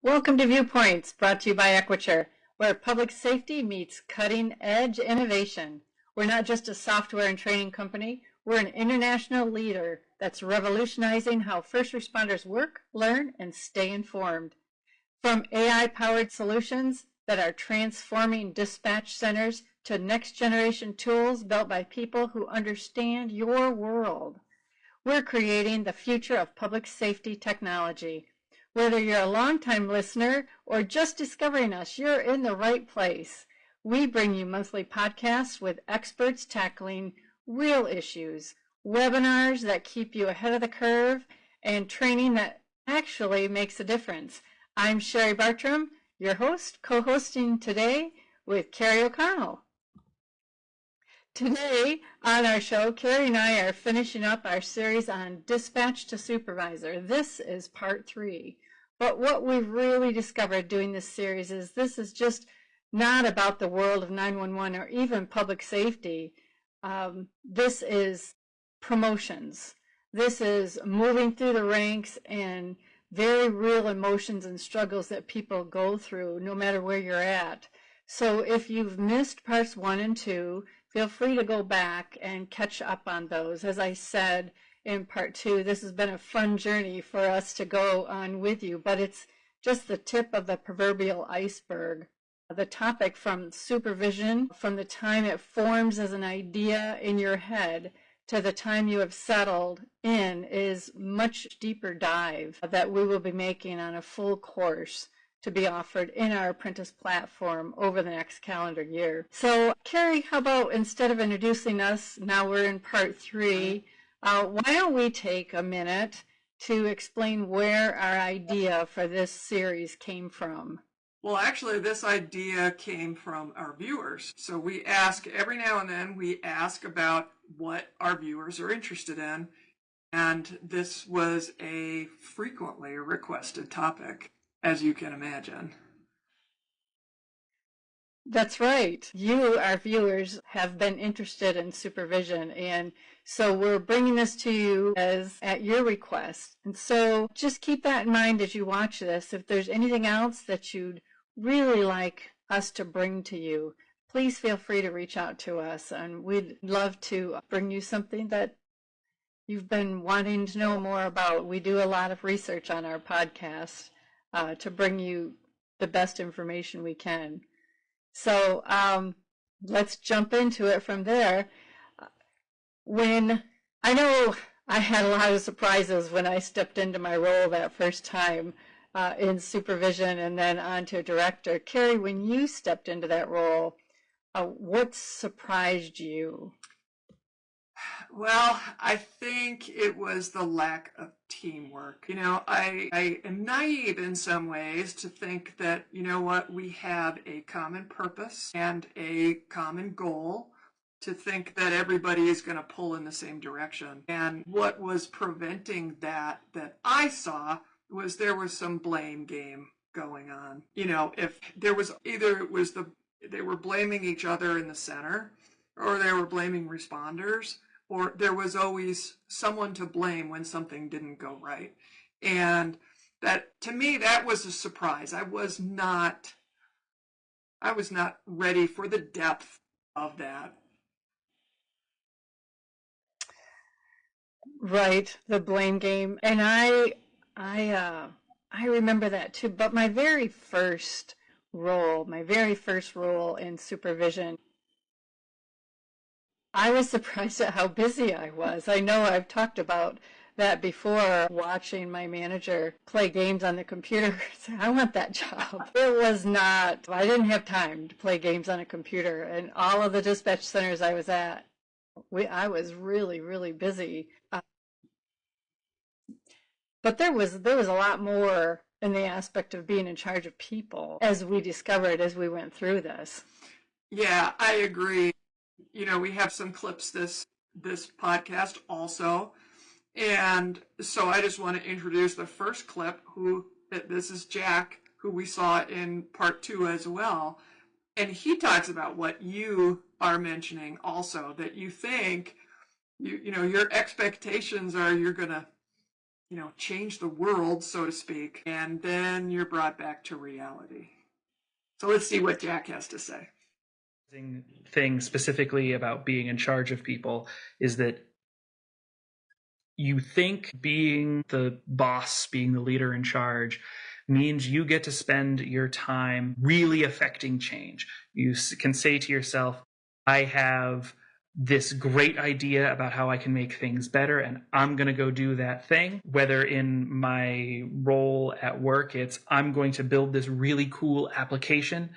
Welcome to Viewpoints, brought to you by Equiture, where public safety meets cutting-edge innovation. We're not just a software and training company, we're an international leader that's revolutionizing how first responders work, learn, and stay informed. From AI-powered solutions that are transforming dispatch centers to next-generation tools built by people who understand your world, we're creating the future of public safety technology. Whether you're a longtime listener or just discovering us, you're in the right place. We bring you monthly podcasts with experts tackling real issues, webinars that keep you ahead of the curve, and training that actually makes a difference. I'm Cherie Bartram, your host, co-hosting today with Kerry O'Connell. Today on our show, Kerry and I are finishing up our series on dispatch to supervisor. This is part 3. But what we've really discovered doing this series is this is just not about the world of 911 or even public safety. This is promotions. This is moving through the ranks and very real emotions and struggles that people go through no matter where you're at. So if you've missed parts 1 and 2, feel free to go back and catch up on those. As I said in part 2, this has been a fun journey for us to go on with you, but it's just the tip of the proverbial iceberg. The topic from supervision, from the time it forms as an idea in your head to the time you have settled in, is much deeper dive that we will be making on a full course to be offered in our apprentice platform over the next calendar year. So, Kerry, how about instead of introducing us, now we're in part 3, why don't we take a minute to explain where our idea for this series came from? Well, actually, this idea came from our viewers. So we ask, every now and then, we ask about what our viewers are interested in. And this was a frequently requested topic, as you can imagine. That's right. You, our viewers, have been interested in supervision, and so we're bringing this to you as at your request. And so just keep that in mind as you watch this. If there's anything else that you'd really like us to bring to you, please feel free to reach out to us, and we'd love to bring you something that you've been wanting to know more about. We do a lot of research on our podcast to bring you the best information we can. So let's jump into it from there. When I know I had a lot of surprises when I stepped into my role that first time in supervision and then on to director. Kerry, when you stepped into that role, what surprised you? Well, I think it was the lack of teamwork. You know, I am naive in some ways to think that, you know what, we have a common purpose and a common goal, to think that everybody is going to pull in the same direction. And what was preventing that I saw was there was some blame game going on. You know, if there was either it was they were blaming each other in the center, or they were blaming responders, or there was always someone to blame when something didn't go right. And that, to me, that was a surprise. I was not ready for the depth of that. Right, the blame game. And I remember that too. But my very first role in supervision, I was surprised at how busy I was. I know I've talked about that before, watching my manager play games on the computer. I want that job. It was not, I didn't have time to play games on a computer. And all of the dispatch centers I was at, I was really, really busy. But there was a lot more in the aspect of being in charge of people, as we discovered as we went through this. Yeah, I agree. You know, we have some clips this podcast also. And so I just want to introduce the first clip, this is Jack, who we saw in part 2 as well. And he talks about what you are mentioning also, that you think, you know, your expectations are you're going to change the world, so to speak, and then you're brought back to reality. So let's see what Jack has to say. Thing specifically about being in charge of people is that you think being the boss, being the leader in charge, means you get to spend your time really affecting change. You can say to yourself, I have this great idea about how I can make things better, and I'm going to go do that thing. Whether in my role at work, it's I'm going to build this really cool application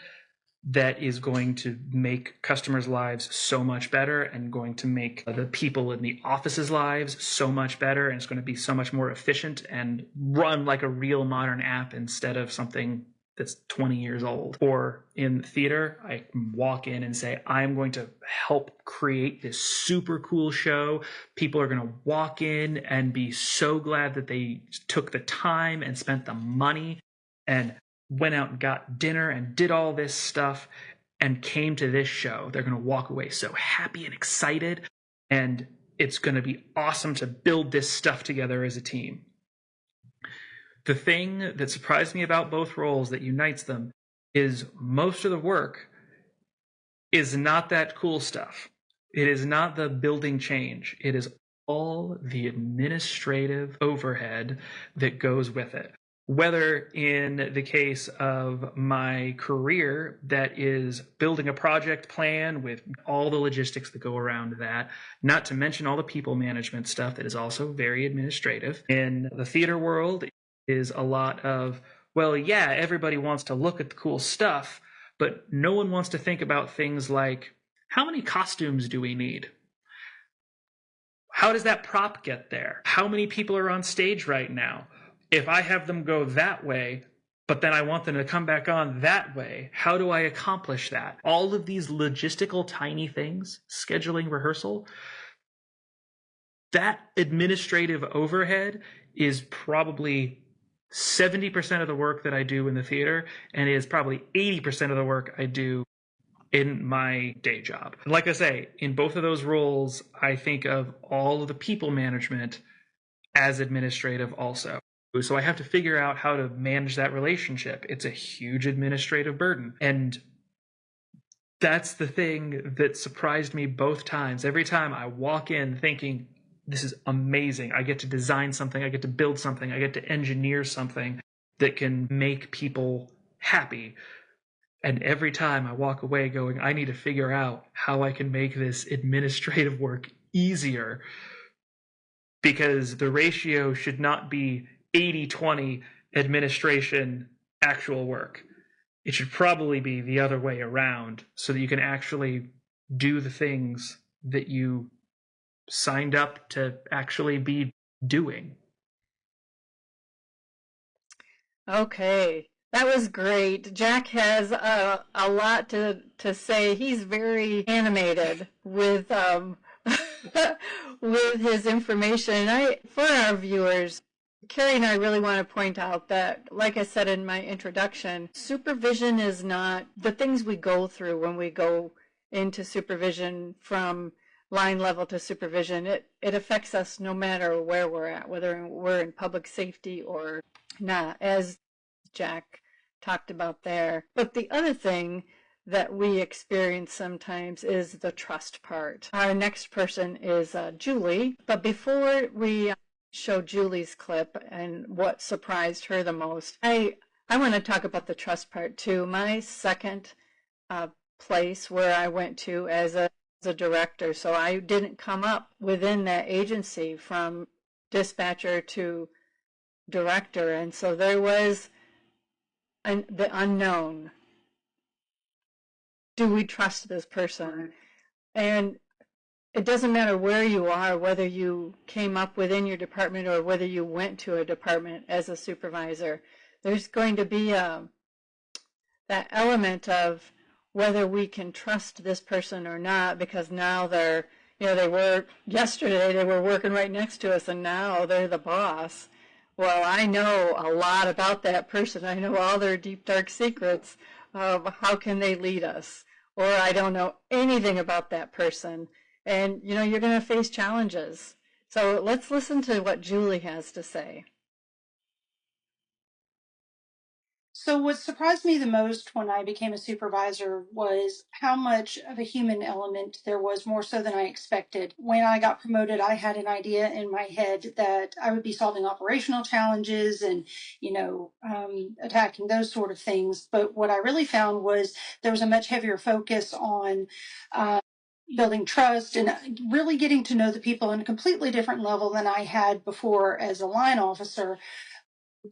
that is going to make customers' lives so much better and going to make the people in the office's lives so much better, and it's going to be so much more efficient and run like a real modern app instead of something that's 20 years old. Or in theater, I walk in and say, I'm going to help create this super cool show. People are going to walk in and be so glad that they took the time and spent the money and went out and got dinner and did all this stuff and came to this show. They're going to walk away so happy and excited, and it's going to be awesome to build this stuff together as a team. The thing that surprised me about both roles that unites them is most of the work is not that cool stuff. It is not the building change. It is all the administrative overhead that goes with it. Whether in the case of my career, that is building a project plan with all the logistics that go around that, not to mention all the people management stuff that is also very administrative. In the theater world is a lot of, well, yeah, everybody wants to look at the cool stuff, but no one wants to think about things like, how many costumes do we need? How does that prop get there? How many people are on stage right now? If I have them go that way, but then I want them to come back on that way, how do I accomplish that? All of these logistical tiny things, scheduling rehearsal, that administrative overhead is probably 70% of the work that I do in the theater, and is probably 80% of the work I do in my day job. Like I say, in both of those roles, I think of all of the people management as administrative also. So I have to figure out how to manage that relationship. It's a huge administrative burden. And that's the thing that surprised me both times. Every time I walk in thinking, this is amazing. I get to design something. I get to build something. I get to engineer something that can make people happy. And every time I walk away going, I need to figure out how I can make this administrative work easier, because the ratio should not be 80-20 administration, actual work. It should probably be the other way around, so that you can actually do the things that you signed up to actually be doing. Okay, that was great. Jack has a lot to say. He's very animated with with his information. For our viewers, Kerry and I really want to point out that, like I said in my introduction, supervision is not the things we go through when we go into supervision from line level to supervision. It affects us no matter where we're at, whether we're in public safety or not, as Jack talked about there. But the other thing that we experience sometimes is the trust part. Our next person is Julie, but before we show Julie's clip and what surprised her the most, I want to talk about the trust part too. My second place where I went to as a director, so I didn't come up within that agency from dispatcher to director, and so there was the unknown. Do we trust this person? And it doesn't matter where you are, whether you came up within your department or whether you went to a department as a supervisor. There's going to be that element of whether we can trust this person or not, because now yesterday they were working right next to us, and now they're the boss. Well, I know a lot about that person. I know all their deep, dark secrets of how can they lead us. Or I don't know anything about that person. And, you're going to face challenges. So let's listen to what Julie has to say. So what surprised me the most when I became a supervisor was how much of a human element there was, more so than I expected. When I got promoted, I had an idea in my head that I would be solving operational challenges and, attacking those sort of things. But what I really found was there was a much heavier focus on building trust and really getting to know the people on a completely different level than I had before as a line officer,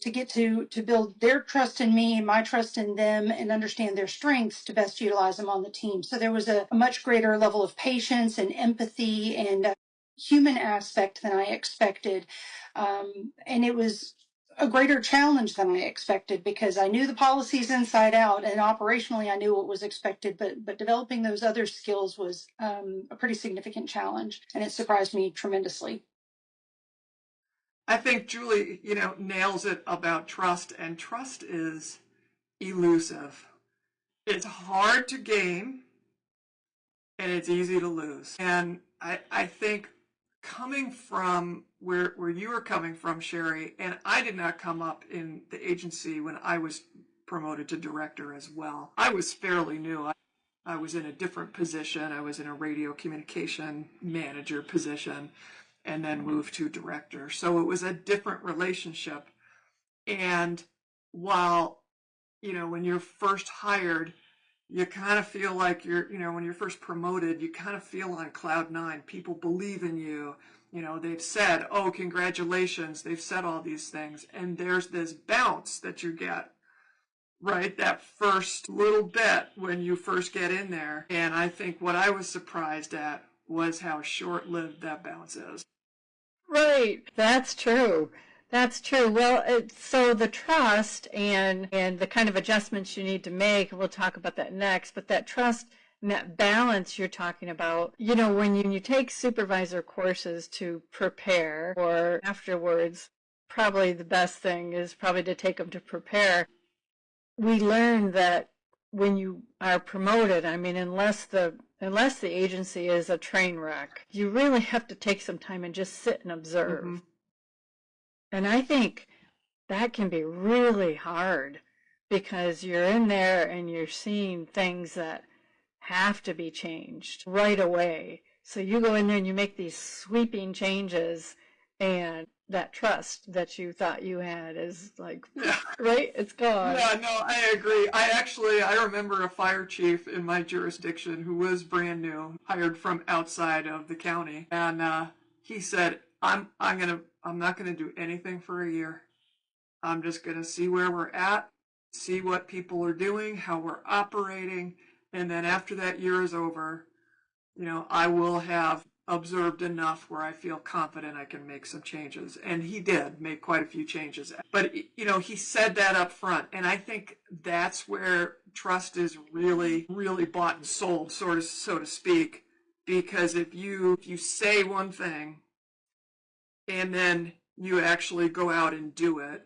to get to build their trust in me, my trust in them, and understand their strengths to best utilize them on the team. So there was a much greater level of patience and empathy and human aspect than I expected. And it was a greater challenge than I expected because I knew the policies inside out and operationally I knew what was expected, but developing those other skills was a pretty significant challenge, and it surprised me tremendously. I think Julie, nails it about trust, and trust is elusive. It's hard to gain, and it's easy to lose. And I think coming from where you were coming from, Cherie, and I did not come up in the agency when I was promoted to director as well. I was fairly new. I was in a different position. I was in a radio communication manager position, and then moved to director. So it was a different relationship. And while, when you're first hired, you kind of feel like when you're first promoted, you kind of feel on cloud nine. People believe in you. They've said, oh, congratulations. They've said all these things. And there's this bounce that you get, right? That first little bit when you first get in there. And I think what I was surprised at was how short-lived that bounce is. Right. That's true. That's true. Well, so the trust and the kind of adjustments you need to make, we'll talk about that next, but that trust and that balance you're talking about, when you take supervisor courses to prepare, or afterwards, probably the best thing is probably to take them to prepare. We learn that when you are promoted, unless the agency is a train wreck, you really have to take some time and just sit and observe. Mm-hmm. And I think that can be really hard because you're in there and you're seeing things that have to be changed right away. So you go in there and you make these sweeping changes, and that trust that you thought you had is like, right? It's gone. Yeah, no, I agree. I remember a fire chief in my jurisdiction who was brand new, hired from outside of the county. And he said, I'm not going to do anything for a year. I'm just going to see where we're at, see what people are doing, how we're operating. And then after that year is over, I will have observed enough where I feel confident I can make some changes. And he did make quite a few changes. But, he said that up front. And I think that's where trust is really, really bought and sold, so to speak. Because if you say one thing and then you actually go out and do it,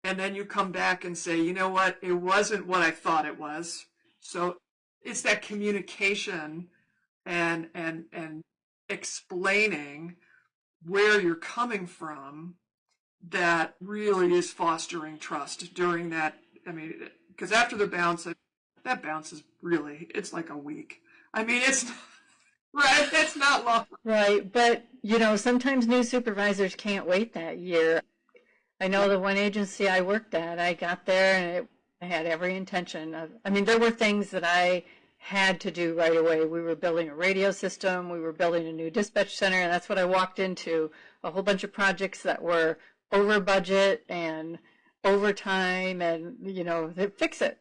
and then you come back and say, you know what, it wasn't what I thought it was. So it's that communication and explaining where you're coming from that really is fostering trust during that. Because after the bounce, that bounce is really, it's like a week. It's right, it's not long. Right, but sometimes new supervisors can't wait that year. I know the one agency I worked at, I got there and I had every intention of, there were things that I had to do right away. We were building a radio system, we were building a new dispatch center, and that's what I walked into, a whole bunch of projects that were over budget and overtime, and, they fix it.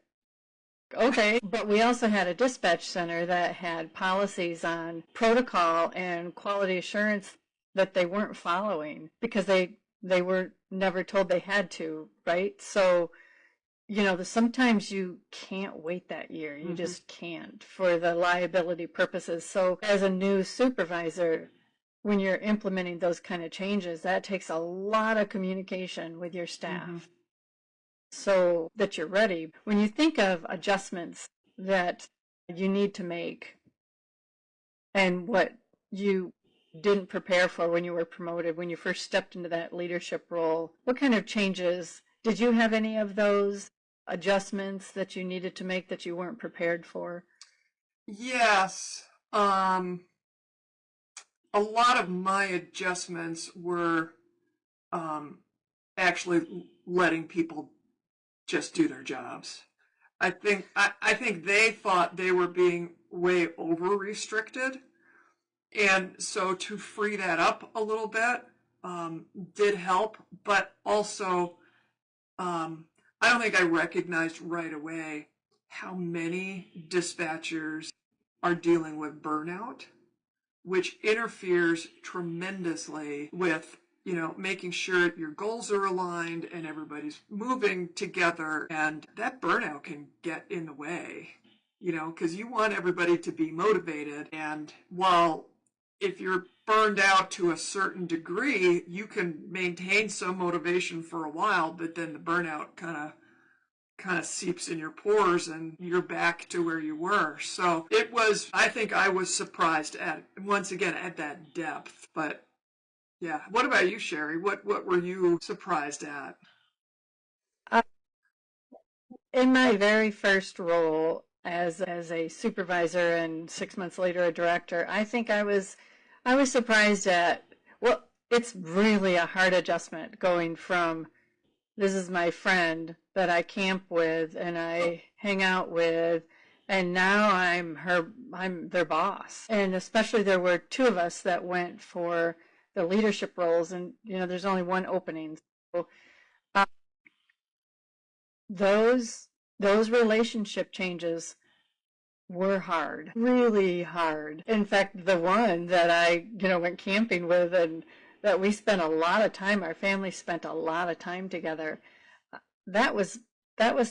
Okay, but we also had a dispatch center that had policies on protocol and quality assurance that they weren't following because they were never told they had to, right? So, sometimes you can't wait that year. You just can't for the liability purposes. So as a new supervisor, when you're implementing those kind of changes, that takes a lot of communication with your staff so that you're ready. When you think of adjustments that you need to make and what you didn't prepare for when you were promoted, when you first stepped into that leadership role? What kind of changes? Did you have any of those adjustments that you needed to make that you weren't prepared for? Yes. A lot of my adjustments were actually letting people just do their jobs. I think they thought they were being way over restricted, and so to free that up a little bit did help. But also, I don't think I recognized right away how many dispatchers are dealing with burnout, which interferes tremendously with, making sure your goals are aligned and everybody's moving together. And that burnout can get in the way, because you want everybody to be motivated. And while if you're burned out to a certain degree, you can maintain some motivation for a while, but then the burnout kind of seeps in your pores and you're back to where you were. So I think I was surprised once again, at that depth. But yeah, what about you, Cherie? What were you surprised at? Uh, in my very first role as a supervisor and 6 months later a director, I think I was surprised at, well, it's really a hard adjustment going from this is my friend that I camp with and I hang out with, and now I'm their boss. And especially there were two of us that went for the leadership roles, and there's only one opening. So uh, those relationship changes were hard, really hard. In fact, the one that I went camping with and that we spent a lot of time, our family spent a lot of time together. That was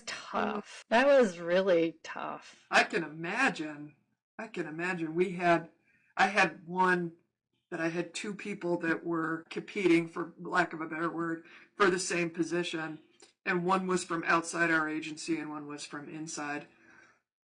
tough. That was really tough. I can imagine. I can imagine. I had one that I had two people that were competing, for lack of a better word, for the same position. And one was from outside our agency and one was from inside.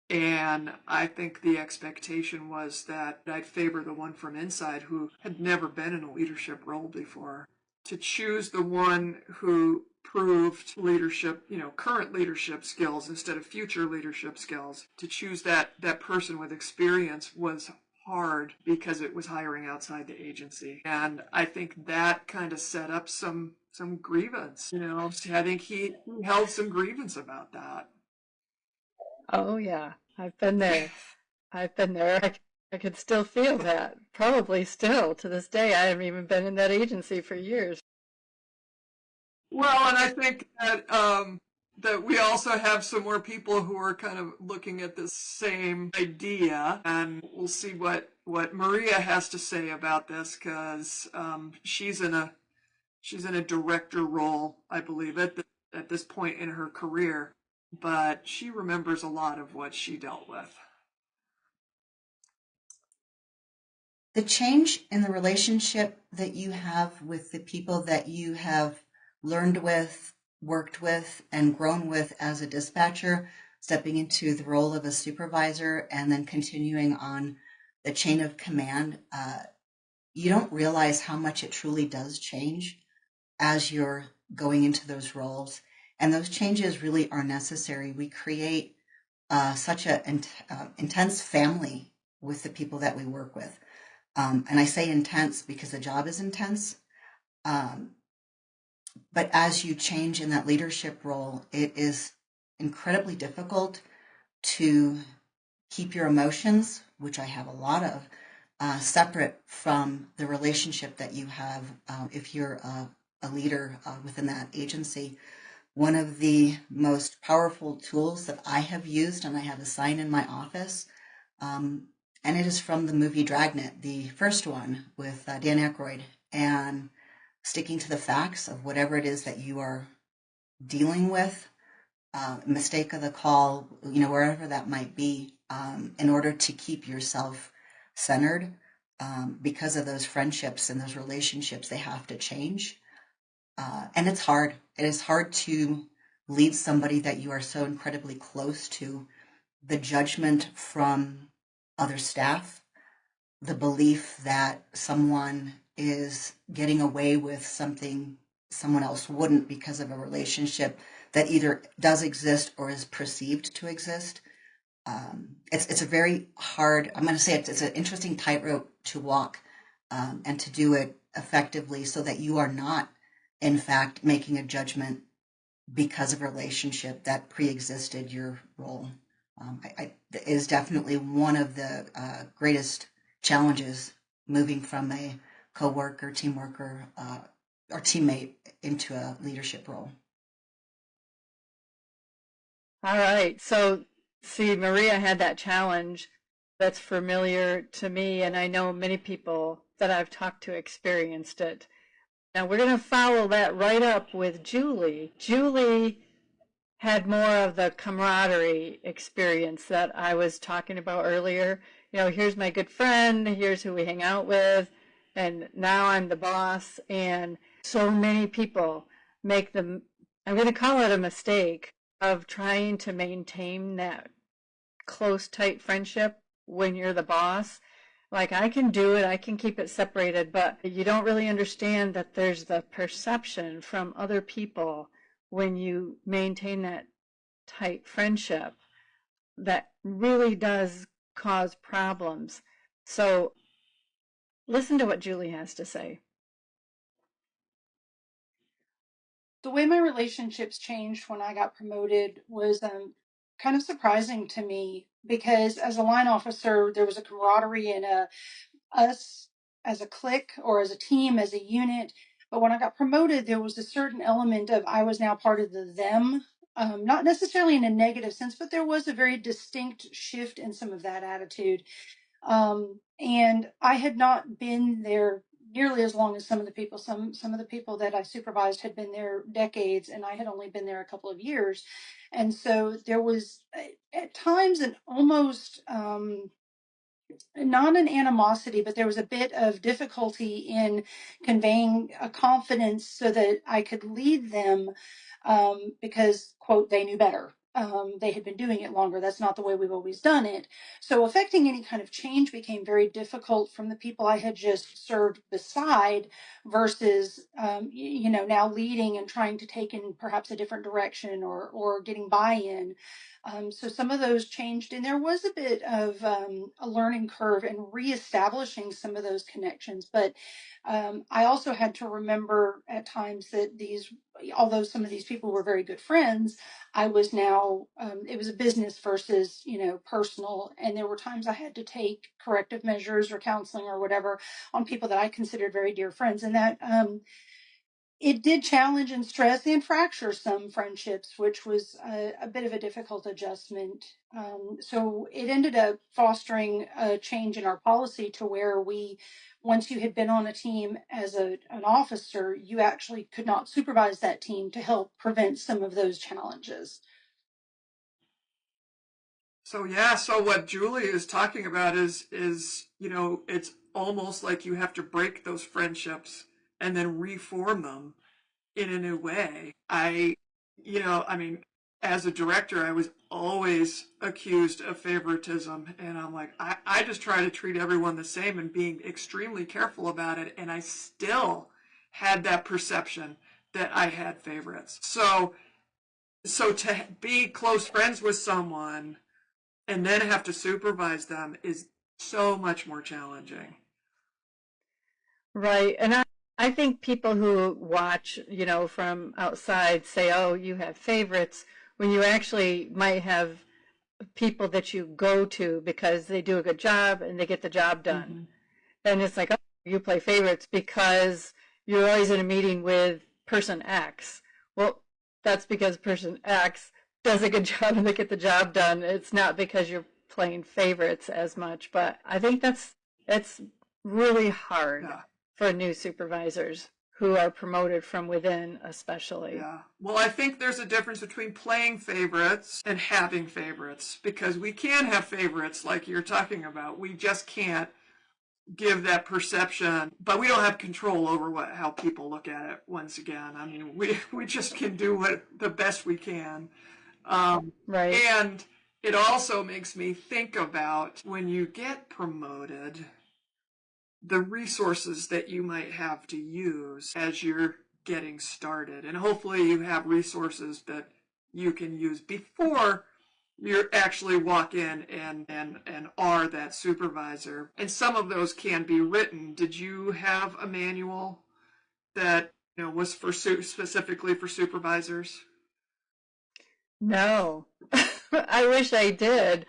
And I think the expectation was that I'd favor the one from inside who had never been in a leadership role before. To choose the one who proved leadership, current leadership skills instead of future leadership skills, to choose that person with experience was hard because it was hiring outside the agency. And I think that kind of set up some grievance. I think he held some grievance about that. Oh yeah, I've been there. I've been there. I could still feel that. Probably still to this day. I haven't even been in that agency for years. Well, and I think that we also have some more people who are kind of looking at this same idea, and we'll see what Maria has to say about this, because she's in a director role, I believe, at this point in her career, but she remembers a lot of what she dealt with. The change in the relationship that you have with the people that you have learned with, worked with, and grown with as a dispatcher, stepping into the role of a supervisor, and then continuing on the chain of command, you don't realize how much it truly does change as you're going into those roles. And those changes really are necessary. We create such an intense family with the people that we work with. And I say intense because the job is intense. But as you change in that leadership role, it is incredibly difficult to keep your emotions, which I have a lot of, separate from the relationship that you have if you're a leader within that agency. One of the most powerful tools that I have used, and I have a sign in my office, and it is from the movie Dragnet, the first one with Dan Aykroyd, and sticking to the facts of whatever it is that you are dealing with, mistake of the call, wherever that might be, in order to keep yourself centered, because of those friendships and those relationships, they have to change. And it's hard. It is hard to lead somebody that you are so incredibly close to. The judgment from other staff, the belief that someone is getting away with something someone else wouldn't because of a relationship that either does exist or is perceived to exist. It's a very hard, I'm going to say it's an interesting tightrope to walk, and to do it effectively so that you are not, in fact, making a judgment because of a relationship that pre-existed your role. It is definitely one of the greatest challenges moving from a co-worker, team worker, or teammate into a leadership role. All right. So, see, Maria had that challenge that's familiar to me, and I know many people that I've talked to experienced it. Now, we're going to follow that right up with Julie. Julie had more of the camaraderie experience that I was talking about earlier. You know, here's my good friend, here's who we hang out with, and now I'm the boss. And so many people make the, I'm going to call it a mistake, of trying to maintain that close, tight friendship when you're the boss. Like, I can do it, I can keep it separated, but you don't really understand that there's the perception from other people when you maintain that tight friendship that really does cause problems. So listen to what Julie has to say. The way my relationships changed when I got promoted was kind of surprising to me, because as a line officer, there was a camaraderie and us as a clique or as a team, as a unit. But when I got promoted, there was a certain element of I was now part of the them, not necessarily in a negative sense, but there was a very distinct shift in some of that attitude. And I had not been there nearly as long as some of the people. Some of the people that I supervised had been there decades, and I had only been there a couple of years. And so there was at times an almost not an animosity, but there was a bit of difficulty in conveying a confidence so that I could lead them, because, quote, they knew better. They had been doing it longer. That's not the way we've always done it. So affecting any kind of change became very difficult from the people I had just served beside versus, now leading and trying to take in perhaps a different direction or getting buy-in. So some of those changed, and there was a bit of a learning curve and reestablishing some of those connections. But I also had to remember at times that although some of these people were very good friends, I was now, it was a business versus, personal. And there were times I had to take corrective measures or counseling or whatever on people that I considered very dear friends. And that, it did challenge and stress and fracture some friendships, which was a bit of a difficult adjustment. So it ended up fostering a change in our policy to where once you had been on a team as an officer, you actually could not supervise that team to help prevent some of those challenges. So yeah, so what Julie is talking about is it's almost like you have to break those friendships and then reform them in a new way. I mean, as a director, I was always accused of favoritism, and I'm like, I just try to treat everyone the same and being extremely careful about it, and I still had that perception that I had favorites. So to be close friends with someone and then have to supervise them is so much more challenging. Right. And I think people who watch, from outside say, oh, you have favorites, when you actually might have people that you go to because they do a good job and they get the job done. Mm-hmm. And it's like, oh, you play favorites because you're always in a meeting with person X. Well, that's because person X does a good job and they get the job done. It's not because you're playing favorites as much. But I think that's really hard for new supervisors who are promoted from within, especially. Yeah. Well, I think there's a difference between playing favorites and having favorites, because we can have favorites like you're talking about. We just can't give that perception, but we don't have control over how people look at it. Once again, I mean, we just can do the best we can. Right. And it also makes me think about when you get promoted, the resources that you might have to use as you're getting started. And hopefully you have resources that you can use before you actually walk in and are that supervisor. And some of those can be written. Did you have a manual that was for specifically for supervisors? No, I wish I did.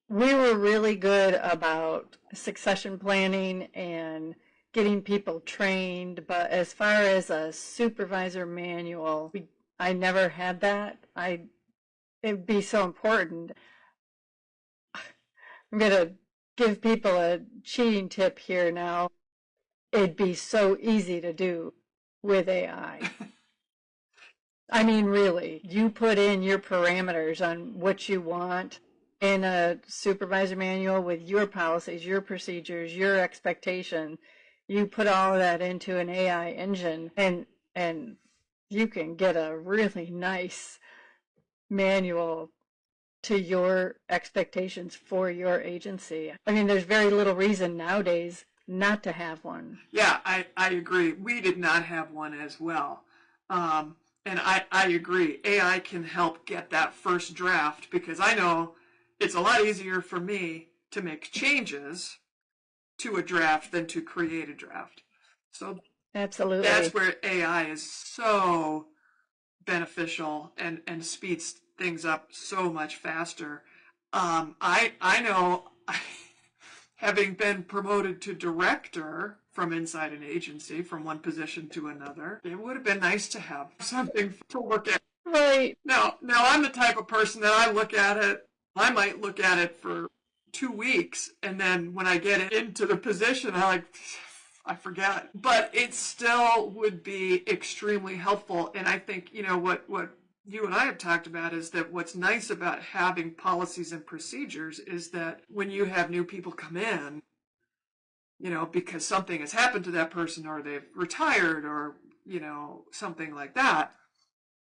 We were really good about succession planning and getting people trained, but as far as a supervisor manual, I never had that. It'd be so important. I'm going to give people a cheating tip here now. It'd be so easy to do with AI. I mean, really, you put in your parameters on what you want in a supervisor manual with your policies, your procedures, your expectation. You put all of that into an AI engine, and you can get a really nice manual to your expectations for your agency. I mean, there's very little reason nowadays not to have one. Yeah, I agree. We did not have one as well. And I agree. AI can help get that first draft, because I know it's a lot easier for me to make changes to a draft than to create a draft. So absolutely, that's where AI is so beneficial and speeds things up so much faster. I know, having been promoted to director from inside an agency, from one position to another, it would have been nice to have something to look at. right. Now I'm the type of person that I might look at it for 2 weeks, and then when I get into the position, I forget. But it still would be extremely helpful. And I think, what you and I have talked about is that what's nice about having policies and procedures is that when you have new people come in, because something has happened to that person, or they've retired, or, something like that,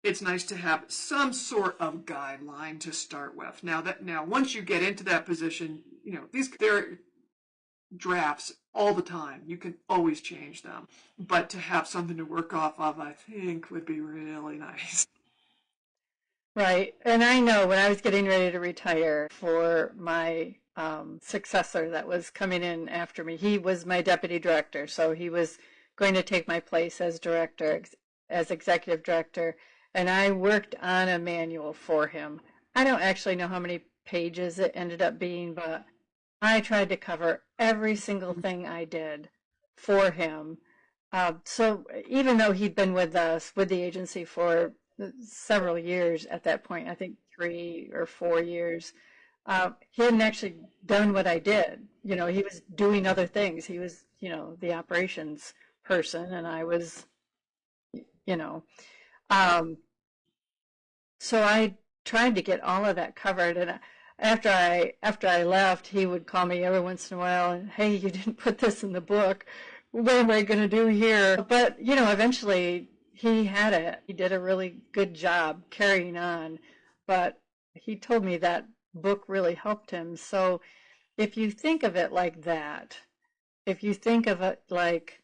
it's nice to have some sort of guideline to start with. Now once you get into that position, they're drafts all the time. You can always change them. But to have something to work off of, I think, would be really nice. Right. And I know when I was getting ready to retire, for my successor that was coming in after me, he was my deputy director. So he was going to take my place as director, as executive director. And I worked on a manual for him. I don't actually know how many pages it ended up being, but I tried to cover every single thing I did for him. So even though he'd been with the agency for several years at that point, I think 3 or 4 years, he hadn't actually done what I did. He was doing other things. He was, the operations person, and I was, so I tried to get all of that covered. And after I left, he would call me every once in a while and, hey, you didn't put this in the book. What am I going to do here? But, eventually he had it. He did a really good job carrying on. But he told me that book really helped him. So if you think of it like that, if you think of it like,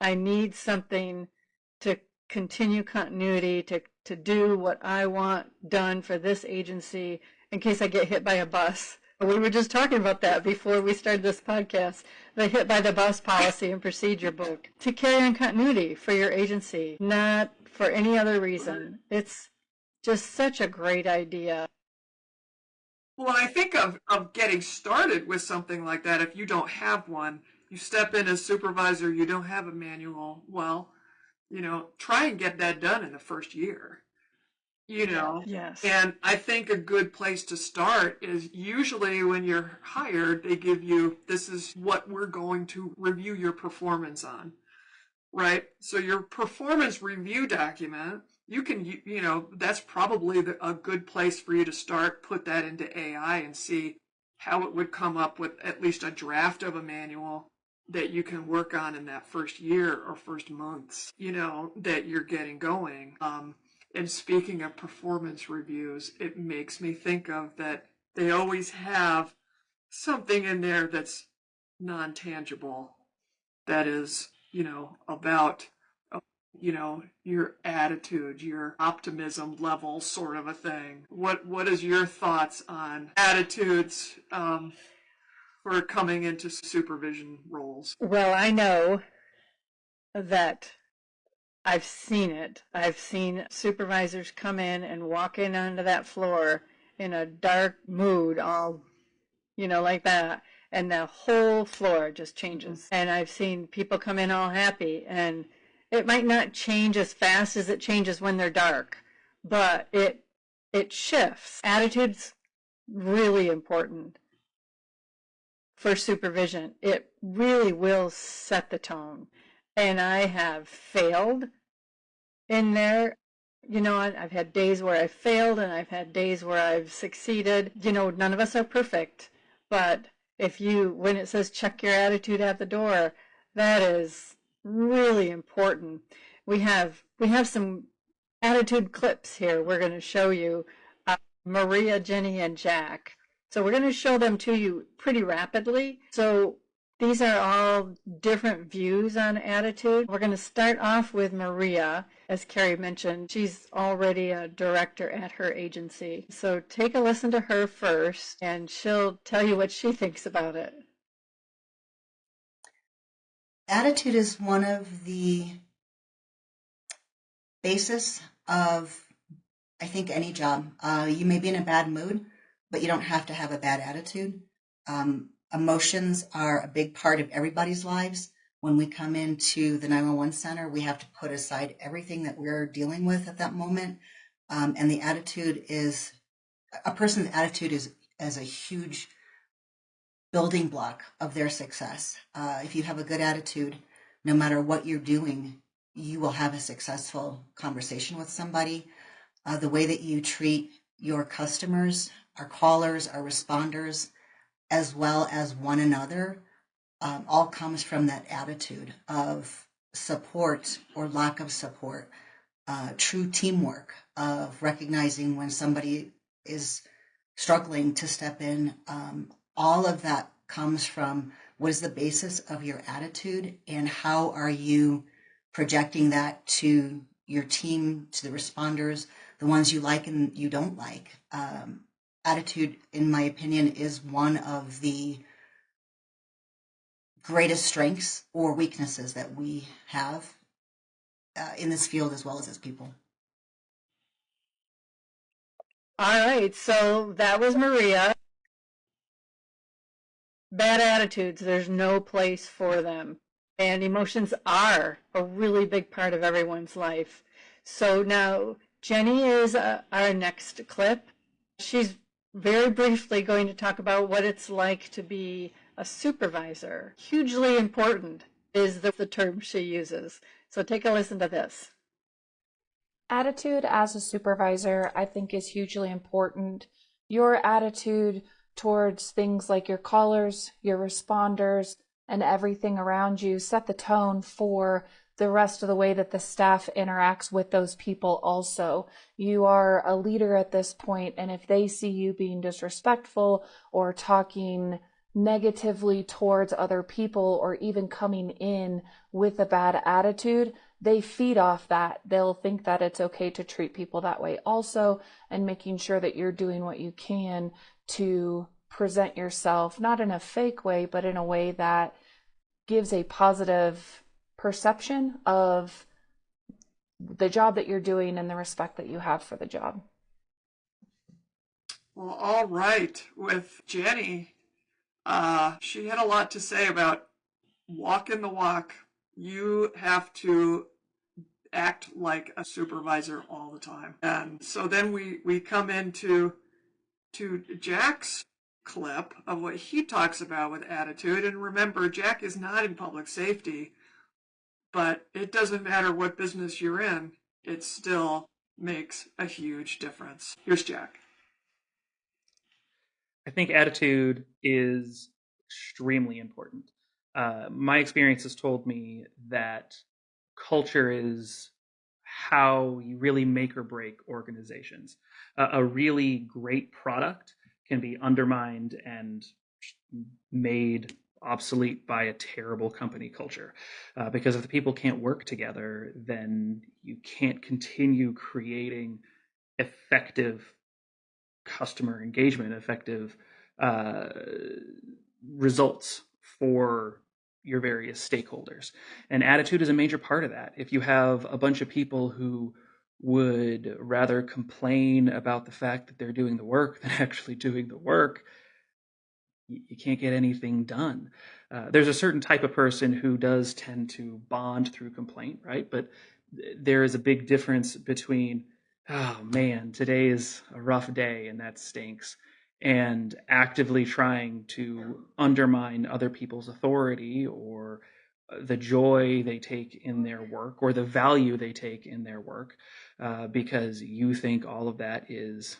I need something to continue continuity, to do what I want done for this agency in case I get hit by a bus. We were just talking about that before we started this podcast, the hit by the bus policy and procedure book, to carry on continuity for your agency, not for any other reason. It's just such a great idea. Well, I think of getting started with something like that. If you don't have one, you step in as supervisor, you don't have a manual. Well, try and get that done in the first year. Yes. And I think a good place to start is usually when you're hired, they give you, this is what we're going to review your performance on, right? So your performance review document, you can, that's probably a good place for you to start, put that into AI and see how it would come up with at least a draft of a manual that you can work on in that first year or first months, that you're getting going. And speaking of performance reviews, it makes me think of that they always have something in there that's non-tangible, that is, about, your attitude, your optimism level, sort of a thing. What is your thoughts on attitudes for coming into supervision roles? Well, I know that I've seen it. I've seen supervisors come in and walk in onto that floor in a dark mood, all, like that. And the whole floor just changes. And I've seen people come in all happy, and it might not change as fast as it changes when they're dark, but it shifts. Attitude's really important for supervision. It really will set the tone. And I have failed in there. I've had days where I've failed and I've had days where I've succeeded. None of us are perfect, but when it says check your attitude at the door, that is really important. We have some attitude clips here we're going to show you. Maria, Jenny, and Jack. So we're going to show them to you pretty rapidly. So these are all different views on attitude. We're going to start off with Maria. As Kerry mentioned, she's already a director at her agency. So take a listen to her first, and she'll tell you what she thinks about it. Attitude is one of the basis of, I think, any job. You may be in a bad mood, but you don't have to have a bad attitude. Emotions are a big part of everybody's lives. When we come into the 911 center, we have to put aside everything that we're dealing with at that moment. And the attitude is, a person's attitude is a huge building block of their success. If you have a good attitude, no matter what you're doing, you will have a successful conversation with somebody. The way that you treat your customers, our callers, our responders, as well as one another, all comes from that attitude of support or lack of support, true teamwork, of recognizing when somebody is struggling to step in. All of that comes from what is the basis of your attitude, and how are you projecting that to your team, to the responders, the ones you like and you don't like. Attitude, in my opinion, is one of the greatest strengths or weaknesses that we have in this field, as well as people. All right, so that was Maria. Bad attitudes, there's no place for them. And emotions are a really big part of everyone's life. So now Jenny is our next clip. She's very briefly going to talk about what it's like to be a supervisor. Hugely important is the term she uses. So take a listen to this. Attitude as a supervisor, I think, is hugely important. Your attitude towards things like your callers, your responders, and everything around you set the tone for the rest of the way that the staff interacts with those people also. You are a leader at this point, and if they see you being disrespectful or talking negatively towards other people, or even coming in with a bad attitude, they feed off that. They'll think that it's okay to treat people that way also, and making sure that you're doing what you can to present yourself, not in a fake way, but in a way that gives a positive perception of the job that you're doing and the respect that you have for the job. Well, all right. With Jenny, she had a lot to say about walking the walk. You have to act like a supervisor all the time. And so then we come into Jack's clip of what he talks about with attitude. And remember, Jack is not in public safety, but it doesn't matter what business you're in, it still makes a huge difference. Here's Jack. I think attitude is extremely important. My experience has told me that culture is how you really make or break organizations. A really great product can be undermined and made obsolete by a terrible company culture. Because if the people can't work together, then you can't continue creating effective customer engagement, effective results for your various stakeholders. And attitude is a major part of that. If you have a bunch of people who would rather complain about the fact that they're doing the work than actually doing the work, you can't get anything done. There's a certain type of person who does tend to bond through complaint, right? But there is a big difference between, oh man, today is a rough day and that stinks, and actively trying to undermine other people's authority or the joy they take in their work or the value they take in their work because you think all of that is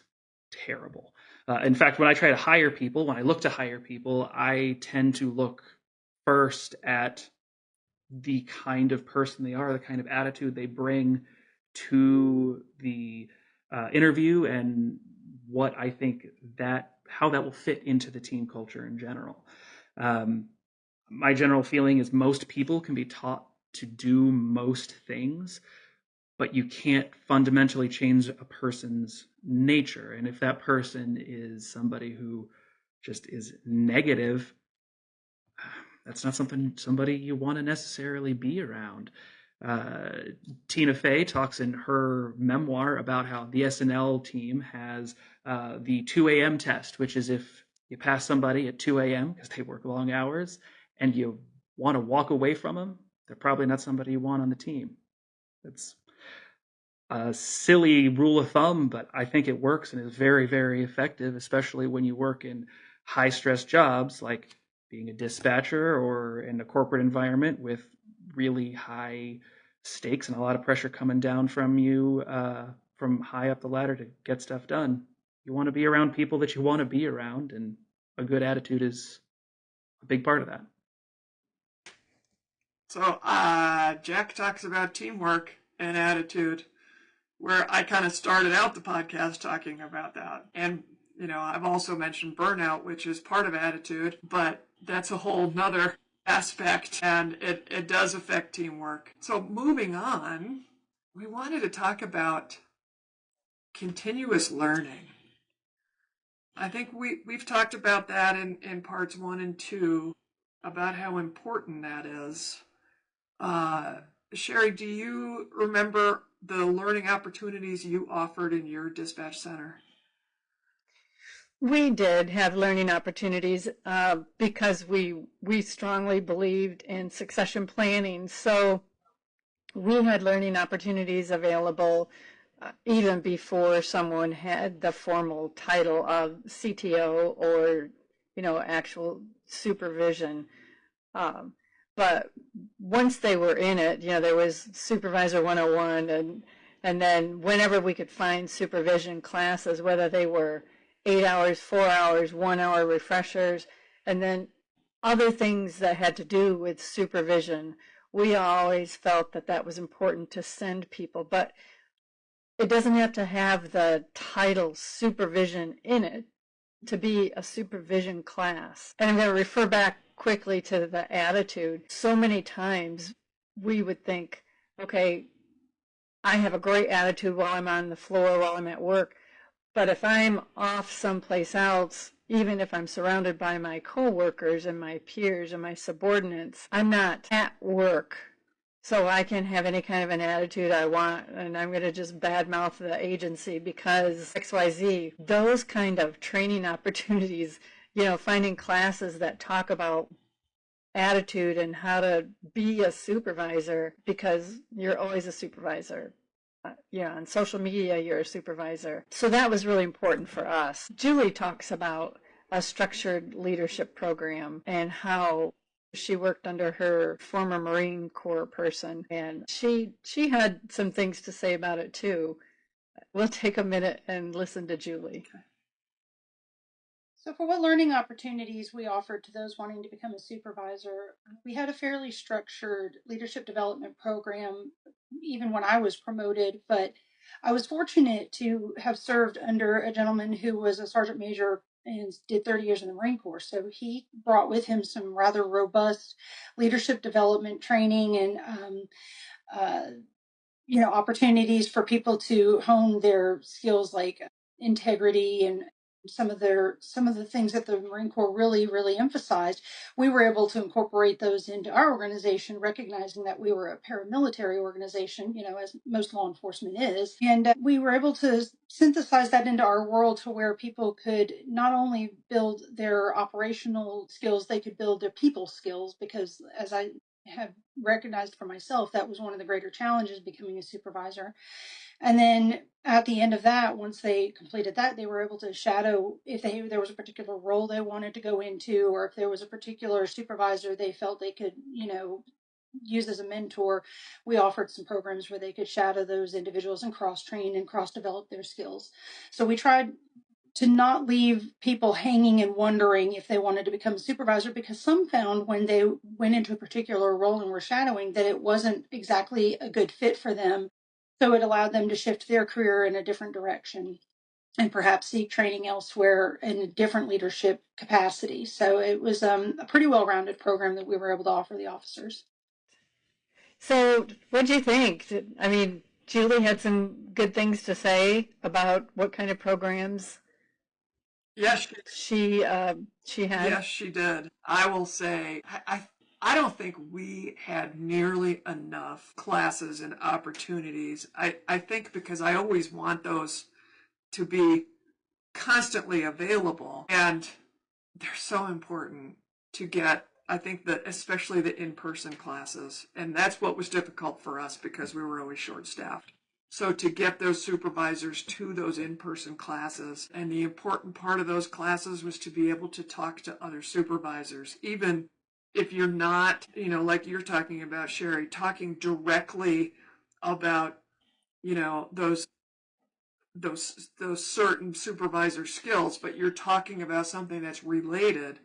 terrible. In fact, when I try to hire people, when I look to hire people, I tend to look first at the kind of person they are, the kind of attitude they bring to the interview, and what I think how that will fit into the team culture in general. My general feeling is most people can be taught to do most things, but you can't fundamentally change a person's nature. And if that person is somebody who just is negative, that's not somebody you want to necessarily be around. Tina Fey talks in her memoir about how the SNL team has the 2 a.m. test, which is if you pass somebody at 2 a.m. because they work long hours and you want to walk away from them, they're probably not somebody you want on the team. It's a silly rule of thumb, but I think it works and is very, very effective, especially when you work in high-stress jobs like being a dispatcher or in a corporate environment with really high stakes and a lot of pressure coming down from you from high up the ladder to get stuff done. You want to be around people that you want to be around, and a good attitude is a big part of that. So Jack talks about teamwork and attitude, where I kind of started out the podcast talking about that. And, I've also mentioned burnout, which is part of attitude, but that's a whole nother aspect, and it does affect teamwork. So moving on, we wanted to talk about continuous learning. I think we've talked about that in parts 1 and 2, about how important that is. Cherie, do you remember the learning opportunities you offered in your dispatch center? We did have learning opportunities because we strongly believed in succession planning. So we had learning opportunities available even before someone had the formal title of CTO or, actual supervision. But once they were in it, there was Supervisor 101, and then whenever we could find supervision classes, whether they were 8 hours, 4 hours, 1 hour refreshers, and then other things that had to do with supervision, we always felt that was important to send people. But it doesn't have to have the title supervision in it to be a supervision class. And I'm going to refer back quickly to the attitude. So many times we would think, okay, I have a great attitude while I'm on the floor, while I'm at work. But if I'm off someplace else, even if I'm surrounded by my coworkers and my peers and my subordinates, I'm not at work. So I can have any kind of an attitude I want, and I'm going to just badmouth the agency because XYZ. Those kind of training opportunities, finding classes that talk about attitude and how to be a supervisor, because you're always a supervisor. On social media, you're a supervisor. So that was really important for us. Julie talks about a structured leadership program and how she worked under her former Marine Corps person, and she had some things to say about it too. We'll take a minute and listen to Julie. So for what learning opportunities we offered to those wanting to become a supervisor, we had a fairly structured leadership development program even when I was promoted, but I was fortunate to have served under a gentleman who was a sergeant major and did 30 years in the Marine Corps. So he brought with him some rather robust leadership development training and uh, opportunities for people to hone their skills like integrity and some of the things that the Marine Corps really emphasized. We were able to incorporate those into our organization, recognizing that we were a paramilitary organization, as most law enforcement is. And we were able to synthesize that into our world to where people could not only build their operational skills, they could build their people skills, because as I have recognized for myself, that was one of the greater challenges becoming a supervisor. And then at the end of that, once they completed that, they were able to shadow if there was a particular role they wanted to go into, or if there was a particular supervisor they felt they could, use as a mentor. We offered some programs where they could shadow those individuals and cross train and cross develop their skills. So we tried to not leave people hanging and wondering if they wanted to become a supervisor, because some found when they went into a particular role and were shadowing that it wasn't exactly a good fit for them. So it allowed them to shift their career in a different direction and perhaps seek training elsewhere in a different leadership capacity. So it was a pretty well-rounded program that we were able to offer the officers. So what do you think? I mean, Julie had some good things to say about what kind of programs Yes, she had. yes, she did. I will say, I don't think we had nearly enough classes and opportunities. I think because I always want those to be constantly available, and they're so important to get. I think that especially the in-person classes, and that's what was difficult for us because we were always short-staffed. So to get those supervisors to those in-person classes, and the important part of those classes was to be able to talk to other supervisors, even if you're not, like you're talking about, Cherie, talking directly about, those certain supervisor skills, but you're talking about something that's related,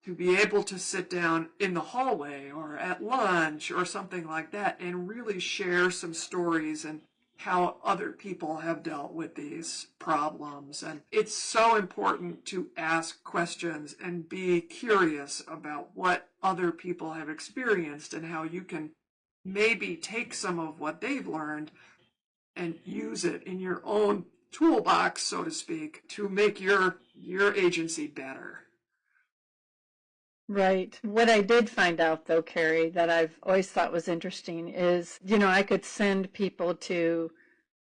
to be able to sit down in the hallway or at lunch or something like that and really share some stories and how other people have dealt with these problems. And it's so important to ask questions and be curious about what other people have experienced and how you can maybe take some of what they've learned and use it in your own toolbox, so to speak, to make your agency better. Right. What I did find out, though, Kerry, that I've always thought was interesting is, I could send people to,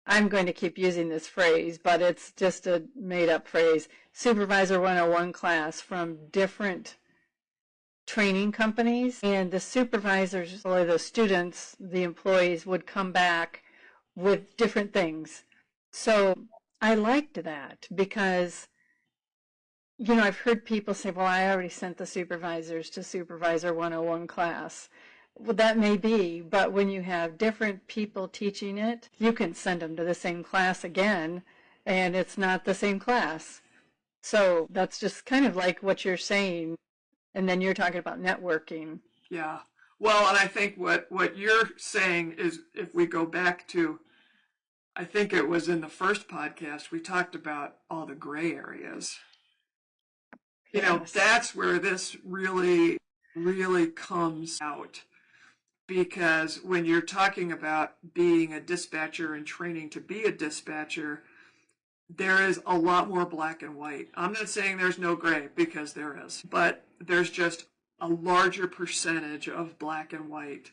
I'm going to keep using this phrase, but it's just a made-up phrase, Supervisor 101 class from different training companies, and the supervisors or the students, the employees, would come back with different things. So I liked that because I've heard people say, well, I already sent the supervisors to Supervisor 101 class. Well, that may be, but when you have different people teaching it, you can send them to the same class again, and it's not the same class. So that's just kind of like what you're saying, and then you're talking about networking. Yeah. Well, and I think what you're saying is, if we go back to, I think it was in the first podcast, we talked about all the gray areas. Yes. That's where this really, really comes out. Because when you're talking about being a dispatcher and training to be a dispatcher, there is a lot more black and white. I'm not saying there's no gray, because there is, but there's just a larger percentage of black and white.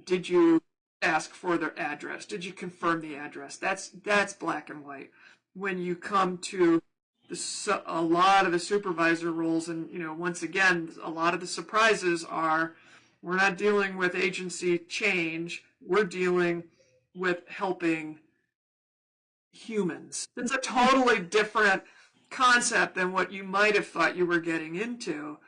Did you ask for their address? Did you confirm the address? That's black and white. When you come to a lot of the supervisor roles, and once again, a lot of the surprises are, we're not dealing with agency change, we're dealing with helping humans. It's a totally different concept than what you might have thought you were getting into.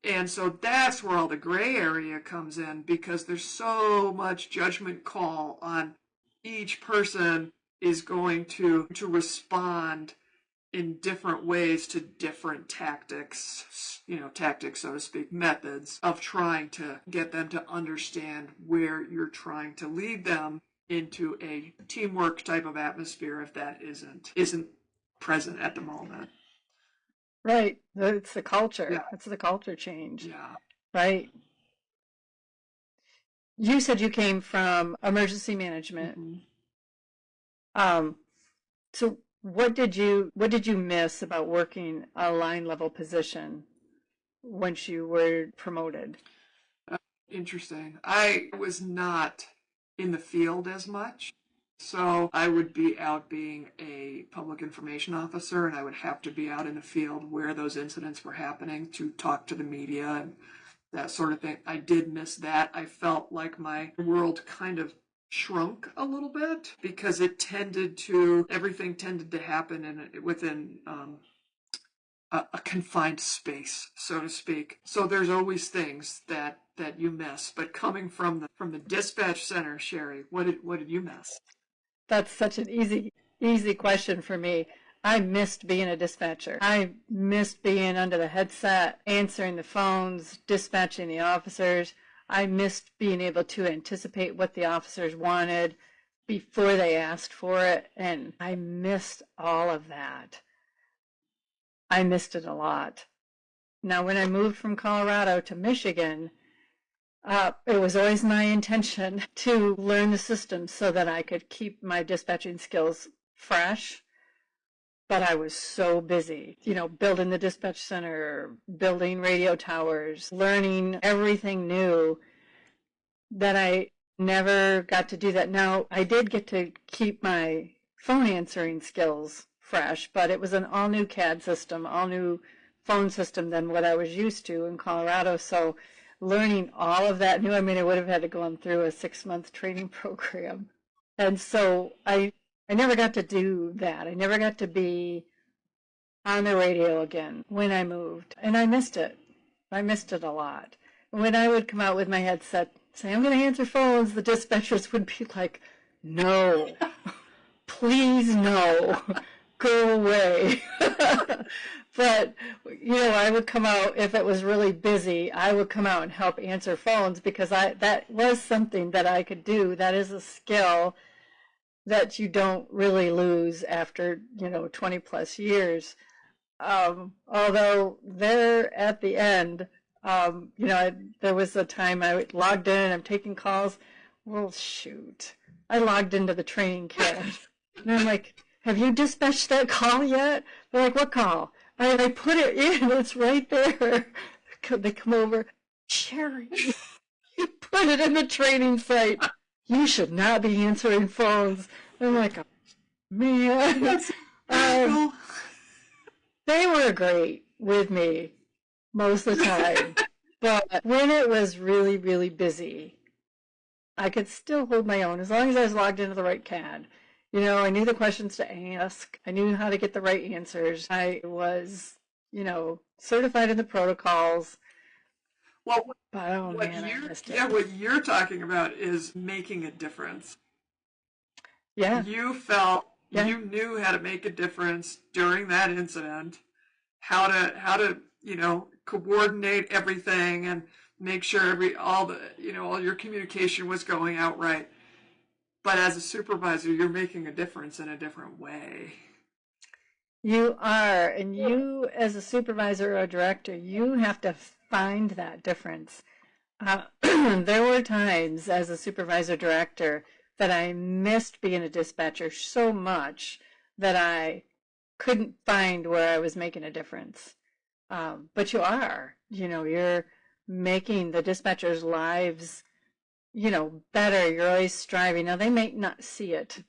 And so that's where all the gray area comes in, because there's so much judgment call on each person is going to respond in different ways to different tactics, so to speak, methods of trying to get them to understand where you're trying to lead them into a teamwork type of atmosphere, if that isn't present at the moment. Right. It's the culture. Yeah. It's the culture change. Yeah. Right. You said you came from emergency management. Mm-hmm. So what did you miss about working a line level position once you were promoted? Interesting. I was not in the field as much. So I would be out being a public information officer, and I would have to be out in the field where those incidents were happening to talk to the media and that sort of thing. I did miss that. I felt like my world kind of shrunk a little bit because everything tended to happen within a confined space, so to speak. So there's always things that you miss. But coming from the dispatch center, Cherie, what did you miss? That's such an easy question for me. I missed being a dispatcher. I missed being under the headset, answering the phones, dispatching the officers. I missed being able to anticipate what the officers wanted before they asked for it, and I missed all of that. I missed it a lot. Now, when I moved from Colorado to Michigan, it was always my intention to learn the system so that I could keep my dispatching skills fresh. But I was so busy, building the dispatch center, building radio towers, learning everything new that I never got to do that. Now, I did get to keep my phone answering skills fresh, but it was an all new CAD system, all new phone system than what I was used to in Colorado. So learning all of that new, I would have had to go through a 6-month training program. And so I never got to do that. I never got to be on the radio again when I moved. And I missed it. I missed it a lot. When I would come out with my headset, say, I'm going to answer phones, the dispatchers would be like, no, please no, go away. But, I would come out, if it was really busy, I would come out and help answer phones because that was something that I could do. That is a skill that you don't really lose after, 20 plus years. Although there at the end, there was a time I logged in and I'm taking calls. Well, shoot. I logged into the training cache. And I'm like, have you dispatched that call yet? They're like, what call? I put it in. It's right there. They come over. Cherie, you put it in the training site. You should not be answering phones. I'm like, oh, man. They were great with me most of the time. But when it was really, really busy, I could still hold my own as long as I was logged into the right CAD. I knew the questions to ask. I knew how to get the right answers. I was, certified in the protocols. Well, but oh man, I missed it. Yeah, what you're talking about is making a difference. Yeah. You felt you knew how to make a difference during that incident, how to coordinate everything and make sure all your communication was going out right. But as a supervisor, you're making a difference in a different way. You are, and you as a supervisor or a director, you have to find that difference. There were times as a supervisor director that I missed being a dispatcher so much that I couldn't find where I was making a difference. But you are, you're making the dispatchers' lives, better. You're always striving. Now, they might not see it.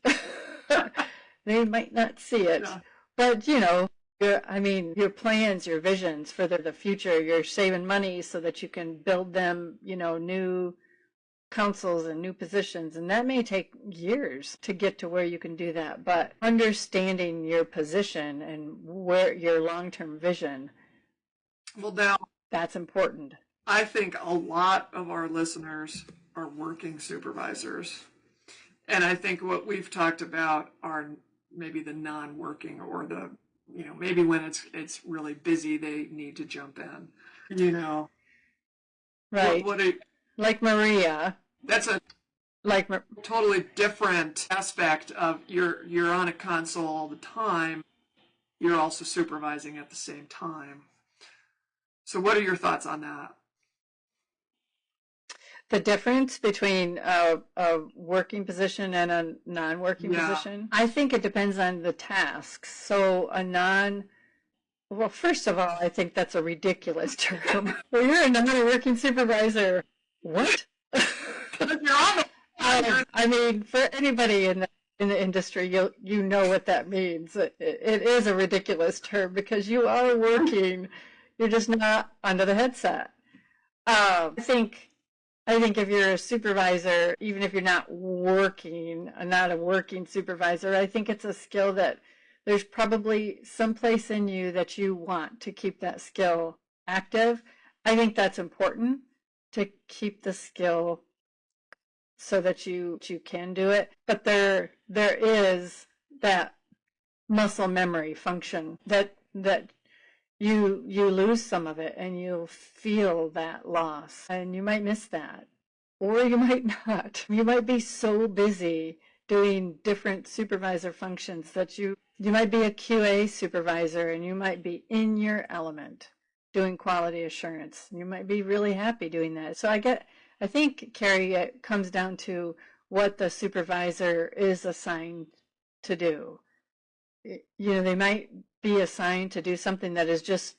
They might not see it. Yeah. But, your plans, your visions for the future, you're saving money so that you can build them, new councils and new positions. And that may take years to get to where you can do that. But understanding your position and where your long-term vision, well, now that's important. I think a lot of our listeners are working supervisors. And I think what we've talked about are maybe the non-working or the, maybe when it's really busy, they need to jump in, Right. Like Maria. That's a totally different aspect of you're on a console all the time. you're also supervising at the same time. So what are your thoughts on that? The difference between a working position and a non-working position? I think it depends on the tasks. So well, first of all, I think that's a ridiculous term. Well, you're a non-working supervisor. What? You're on the I mean, for anybody in the industry, you know what that means. It is a ridiculous term because you are working. You're just not under the headset. I think if you're a supervisor, even if you're not a working supervisor, I think it's a skill that there's probably some place in you that you want to keep that skill active. I think that's important to keep the skill so that you can do it. But there is that muscle memory function that you lose some of it and you'll feel that loss and you might miss that, or you might not. You might be so busy doing different supervisor functions that you might be a QA supervisor and you might be in your element doing quality assurance. You might be really happy doing that. So I think, Kerry, it comes down to what the supervisor is assigned to do. They might be assigned to do something that is just,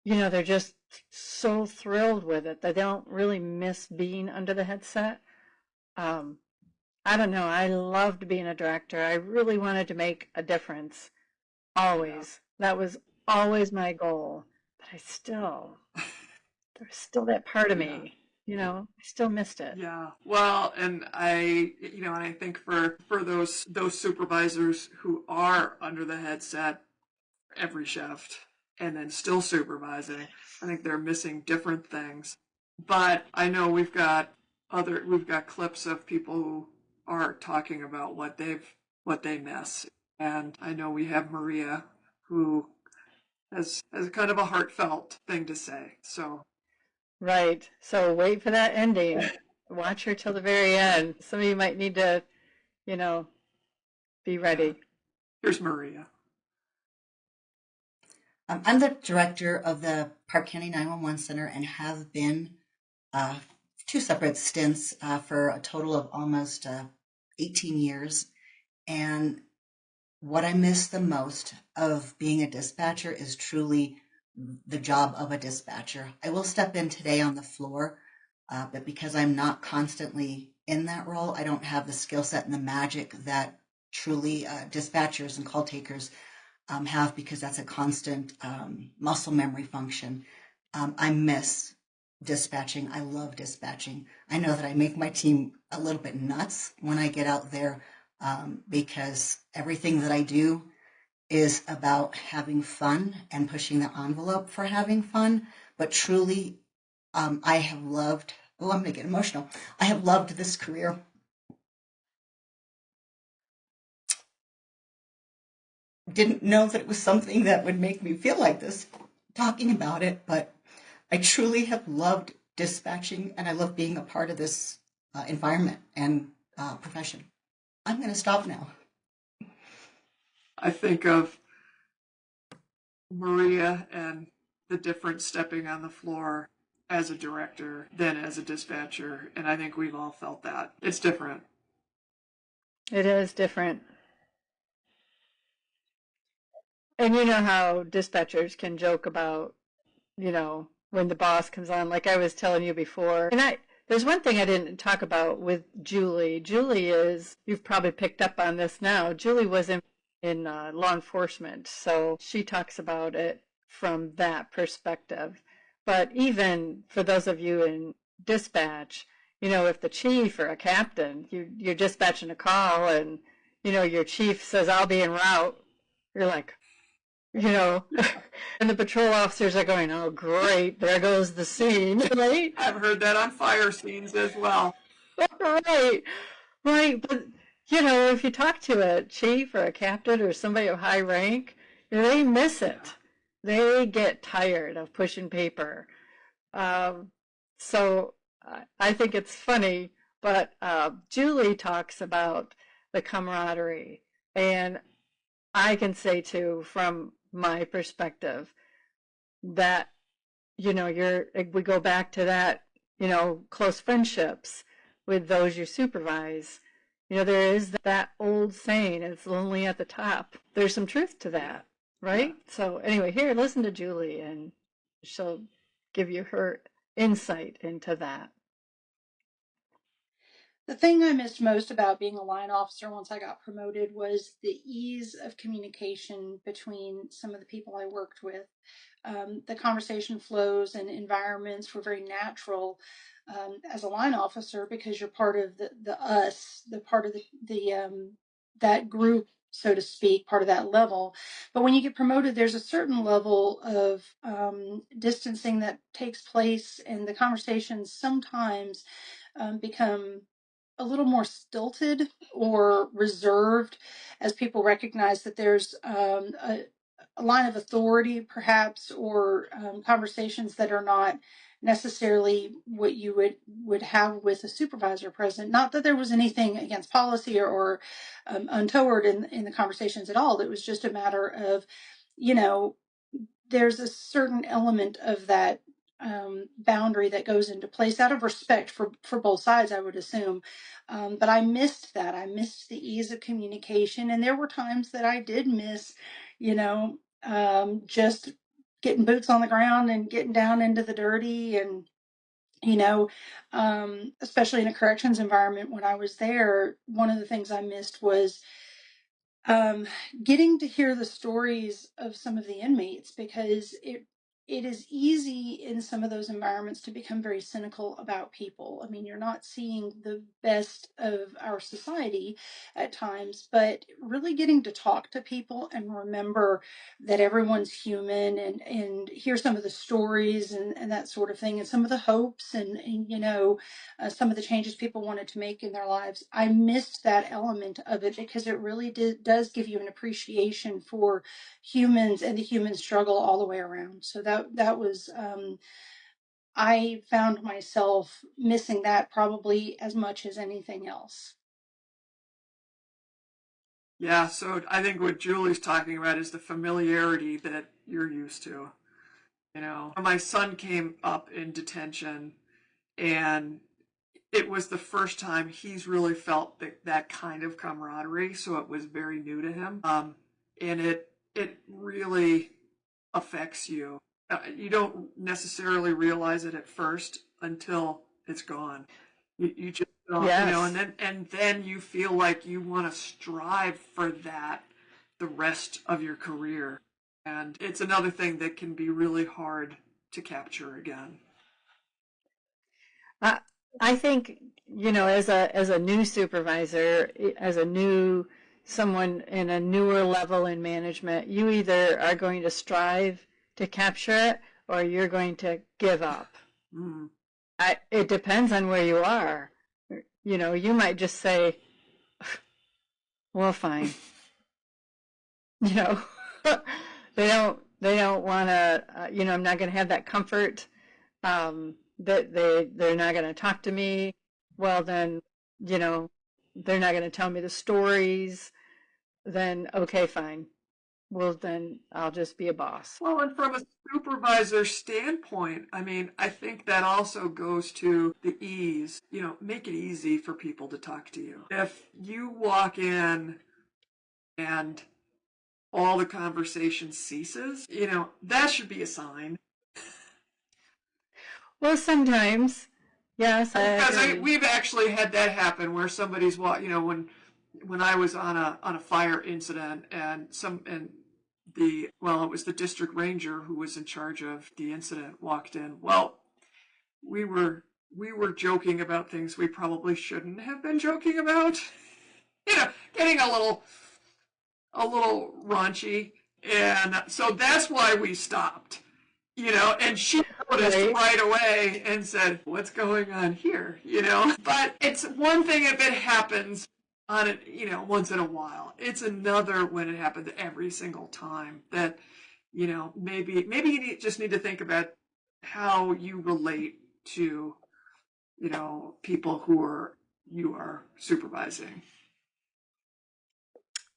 they're just so thrilled with it that they don't really miss being under the headset. I don't know. I loved being a director. I really wanted to make a difference. Always. That was always my goal. But there's still that part of me. I still missed it. Yeah. Well, and I think for those supervisors who are under the headset every shift and then still supervising, I think they're missing different things. But I know we've got clips of people who are talking about what they miss. And I know we have Maria who has kind of a heartfelt thing to say. So right. So wait for that ending. Watch her till the very end. Some of you might need to, be ready. Here's Maria. I'm the director of the Park County 911 Center and have been 2 separate stints for a total of almost 18 years. And what I miss the most of being a dispatcher is truly the job of a dispatcher. I will step in today on the floor, but because I'm not constantly in that role, I don't have the skill set and the magic that truly dispatchers and call takers have, because that's a constant muscle memory function. I miss dispatching. I love dispatching. I know that I make my team a little bit nuts when I get out there because everything that I do is about having fun and pushing the envelope for having fun. But truly, I have loved, I'm going to get emotional. I have loved this career. Didn't know that it was something that would make me feel like this talking about it, but I truly have loved dispatching and I love being a part of this environment and profession. I'm going to stop now. I think of Maria and the difference stepping on the floor as a director than as a dispatcher, and I think we've all felt that. It's different. It is different. And you know how dispatchers can joke about, when the boss comes on, like I was telling you before. And there's one thing I didn't talk about with Julie. Julie you've probably picked up on this now, Julie was in law enforcement, so she talks about it from that perspective. But even for those of you in dispatch, if the chief or a captain, you're dispatching a call and, your chief says, I'll be en route, you're like, and the patrol officers are going, oh, great, there goes the scene, right? I've heard that on fire scenes as well. Right. But, if you talk to a chief or a captain or somebody of high rank, they miss it. They get tired of pushing paper. So I think it's funny, but Julie talks about the camaraderie. And I can say too, from my perspective, that, we go back to that, close friendships with those you supervise. There is that old saying, it's lonely at the top. There's some truth to that, right? Yeah. So anyway, here, listen to Julie, and she'll give you her insight into that. The thing I missed most about being a line officer once I got promoted was the ease of communication between some of the people I worked with. The conversation flows and environments were very natural as a line officer, because you're part of the us, the part of that group, so to speak, part of that level. But when you get promoted, there's a certain level of distancing that takes place, and the conversations sometimes become a little more stilted or reserved, as people recognize that there's a line of authority, perhaps, or conversations that are not necessarily what you would have with a supervisor present. Not that there was anything against policy or untoward in the conversations at all. It was just a matter of, there's a certain element of that boundary that goes into place out of respect for both sides, I would assume. But I missed that. I missed the ease of communication. And there were times that I did miss, just getting boots on the ground and getting down into the dirty, and, especially in a corrections environment when I was there, one of the things I missed was getting to hear the stories of some of the inmates, because it is easy in some of those environments to become very cynical about people. I mean, you're not seeing the best of our society at times, but really getting to talk to people and remember that everyone's human, and hear some of the stories and that sort of thing, and some of the hopes, and some of the changes people wanted to make in their lives. I missed that element of it, because it really does give you an appreciation for humans and the human struggle all the way around. So that was, I found myself missing that probably as much as anything else. Yeah, so I think what Julie's talking about is the familiarity that you're used to. My son came up in detention, and it was the first time he's really felt that kind of camaraderie, so it was very new to him. And it really affects you. You don't necessarily realize it at first until it's gone. You just don't, Yes. and then you feel like you want to strive for that the rest of your career. And it's another thing that can be really hard to capture again. I think, as a new supervisor, as a new someone in a newer level in management, you either are going to strive to capture it, or you're going to give up. Mm. It depends on where you are. You might just say, well, fine. They don't want to, I'm not going to have that comfort, that they're not going to talk to me. Well, then, they're not going to tell me the stories. Then, okay, fine. Well, then I'll just be a boss. Well, and from a supervisor standpoint, I mean, I think that also goes to the ease. Make it easy for people to talk to you. If you walk in and all the conversation ceases, that should be a sign. Well, sometimes, yes. Because we've actually had that happen where somebody's when I was on a fire incident, and it was the district ranger who was in charge of the incident walked in. Well, we were joking about things we probably shouldn't have been joking about. Getting a little raunchy, and so that's why we stopped. And she noticed right away and said, "What's going on here?" But it's one thing if it happens on it, once in a while. It's another when it happens every single time that, maybe you just need to think about how you relate to, people who you are supervising.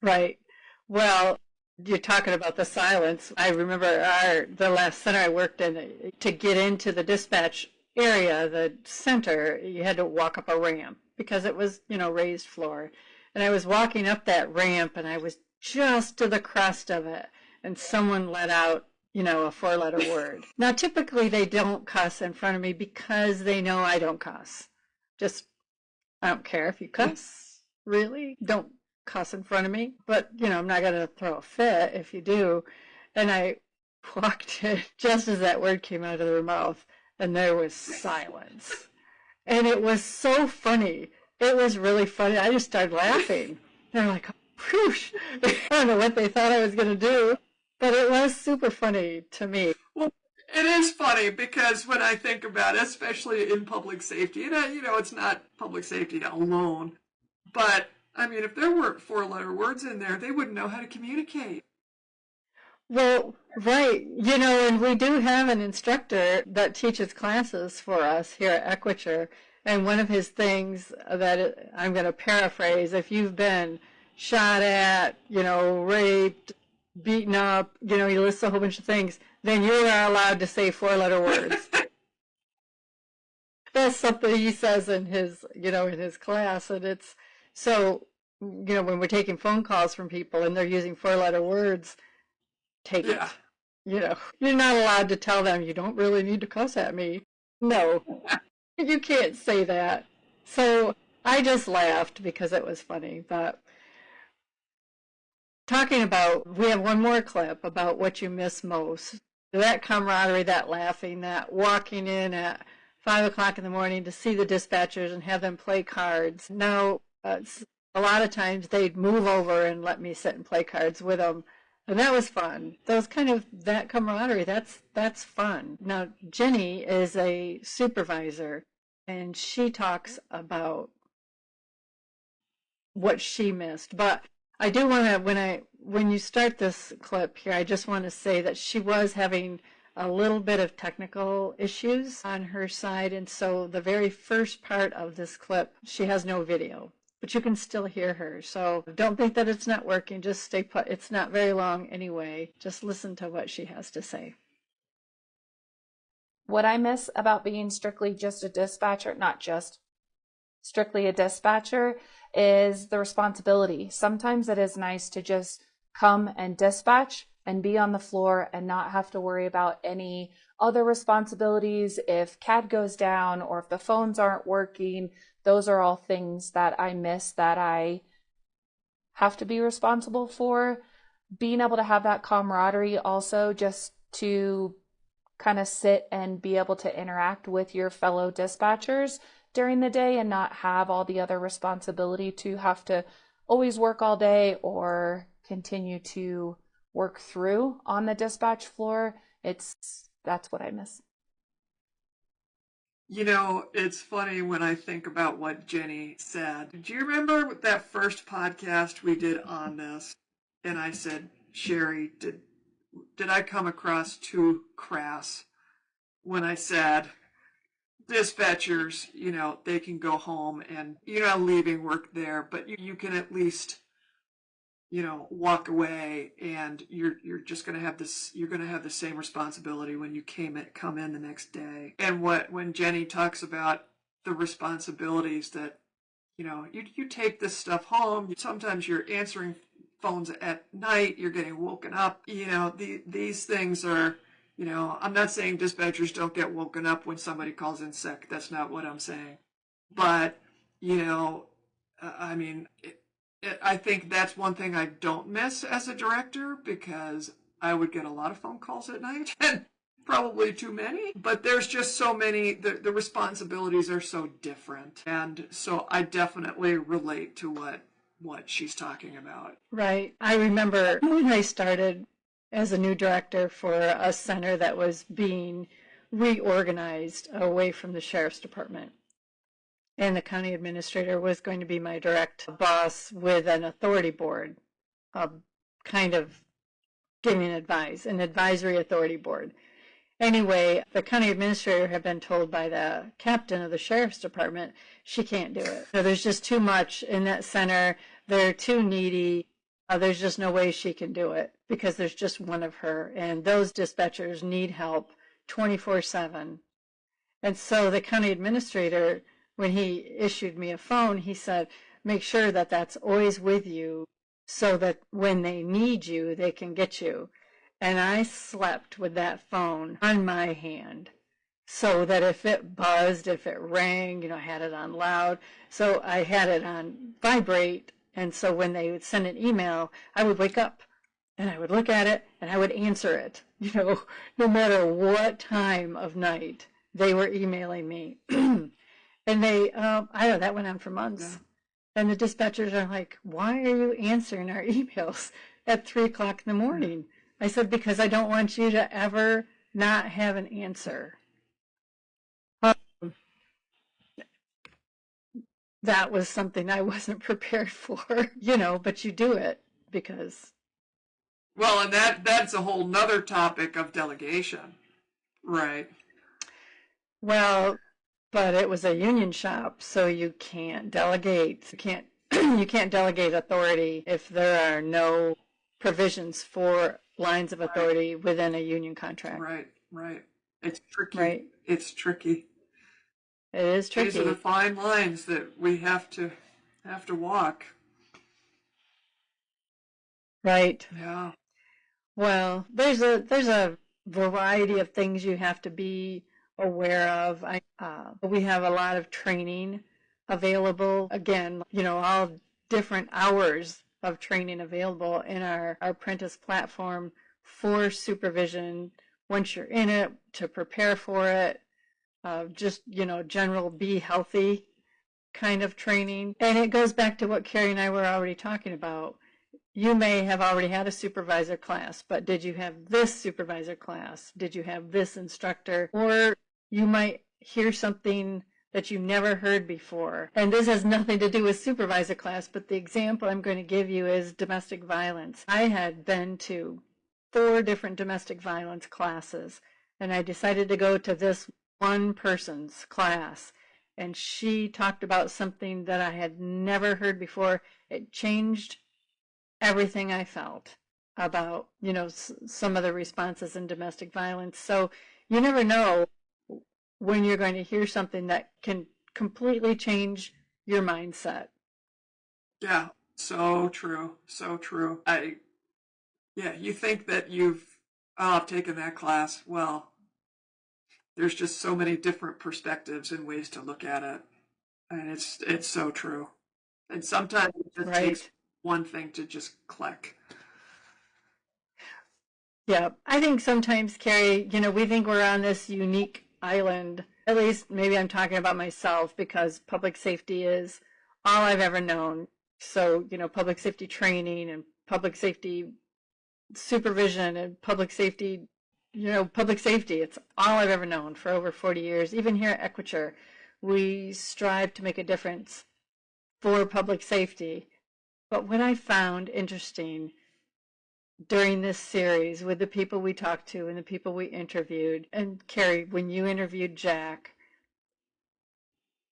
Right. Well, you're talking about the silence. I remember the last center I worked in, to get into the dispatch area, the center, you had to walk up a ramp because it was, raised floor. And I was walking up that ramp and I was just to the crest of it. And someone let out, a 4-letter word. Now, typically they don't cuss in front of me because they know I don't cuss. I don't care if you cuss, really. Don't cuss in front of me. But, I'm not going to throw a fit if you do. And I walked in just as that word came out of their mouth, and there was silence. And it was so funny. It was really funny. I just started laughing. They're like, whoosh. I don't know what they thought I was going to do, but it was super funny to me. Well, it is funny because when I think about it, especially in public safety, and it's not public safety alone, but I mean, if there weren't 4-letter words in there, they wouldn't know how to communicate. Well, right. And we do have an instructor that teaches classes for us here at Equiture. And one of his things that I'm going to paraphrase, if you've been shot at, raped, beaten up, he lists a whole bunch of things, then you are allowed to say 4-letter words. That's something he says in his, in his class. And it's so, when we're taking phone calls from people and they're using 4-letter words, take it. You're not allowed to tell them you don't really need to cuss at me. No, you can't say that. So I just laughed because it was funny. But talking about, we have one more clip about what you miss most. That camaraderie, that laughing, that walking in at 5 o'clock in the morning to see the dispatchers and have them play cards. Now, a lot of times they'd move over and let me sit and play cards with them. And that was fun. That camaraderie, that's fun. Now, Jenny is a supervisor, and she talks about what she missed. But I do want to, when you start this clip here, I just want to say that she was having a little bit of technical issues on her side. And so the very first part of this clip, she has no video, but you can still hear her. So don't think that it's not working. Just stay put. It's not very long anyway. Just listen to what she has to say. What I miss about being strictly just a dispatcher, not just strictly a dispatcher, is the responsibility. Sometimes it is nice to just come and dispatch and be on the floor and not have to worry about any other responsibilities. If CAD goes down or if the phones aren't working, those are all things that I miss that I have to be responsible for. Being able to have that camaraderie also, just to kind of sit and be able to interact with your fellow dispatchers during the day and not have all the other responsibility to have to always work all day or continue to work through on the dispatch floor. That's what I miss. It's funny when I think about what Jenny said. Do you remember that first podcast we did on this? And I said, Cherie, did I come across too crass when I said dispatchers, they can go home and you're not leaving work there, but you can at least, walk away, and you're just going to have this, you're going to have the same responsibility when you come in the next day. And when Jenny talks about the responsibilities that, you take this stuff home, sometimes you're answering phones at night, you're getting woken up, these things are, I'm not saying dispatchers don't get woken up when somebody calls in sick. That's not what I'm saying. But, I think that's one thing I don't miss as a director, because I would get a lot of phone calls at night, and probably too many. But there's just so many, the responsibilities are so different. And so I definitely relate to what she's talking about. Right. I remember when I started as a new director for a center that was being reorganized away from the sheriff's department. And the county administrator was going to be my direct boss with an authority board, kind of giving advice, an advisory authority board. Anyway, the county administrator had been told by the captain of the sheriff's department she can't do it. So there's just too much in that center. They're too needy. there's just no way she can do it because there's just one of her, and those dispatchers need help 24/7. And so the county administrator, when he issued me a phone, he said, make sure that that's always with you so that when they need you, they can get you. And I slept with that phone on my hand so that if it buzzed, if it rang, I had it on loud. So I had it on vibrate. And so when they would send an email, I would wake up and I would look at it and I would answer it, no matter what time of night they were emailing me. And they, I don't know, that went on for months. Yeah. And the dispatchers are like, why are you answering our emails at 3 o'clock in the morning? I said, because I don't want you to ever not have an answer. That was something I wasn't prepared for, but you do it because. Well, and that's a whole nother topic of delegation, right? Well, but it was a union shop, so you can't delegate. You can't delegate authority if there are no provisions for lines of authority within a union contract. Right. It's tricky. Right. It's tricky. It is tricky. These are the fine lines that we have to walk. Right. Yeah. Well, there's a variety of things you have to be aware of. We have a lot of training available. Again, all different hours of training available in our apprentice platform for supervision. Once you're in it, to prepare for it, just, general be healthy kind of training. And it goes back to what Kerry and I were already talking about. You may have already had a supervisor class, but did you have this supervisor class? Did you have this instructor? Or you might hear something that you never heard before. And this has nothing to do with supervisor class, but the example I'm going to give you is domestic violence. I had been to 4 different domestic violence classes, and I decided to go to this one person's class. And she talked about something that I had never heard before. It changed everything I felt about, some of the responses in domestic violence. So you never know when you're going to hear something that can completely change your mindset. Yeah, so true. So true. You think that I've taken that class. Well, there's just so many different perspectives and ways to look at it. And it's so true. And sometimes it just takes one thing to just click. Yeah, I think sometimes, Kerry, we think we're on this unique island. At least maybe I'm talking about myself because public safety is all I've ever known. So, public safety training and public safety supervision and public safety, it's all I've ever known for over 40 years. Even here at Equiture, we strive to make a difference for public safety. But what I found interesting during this series with the people we talked to and the people we interviewed, and Kerry, when you interviewed Jack,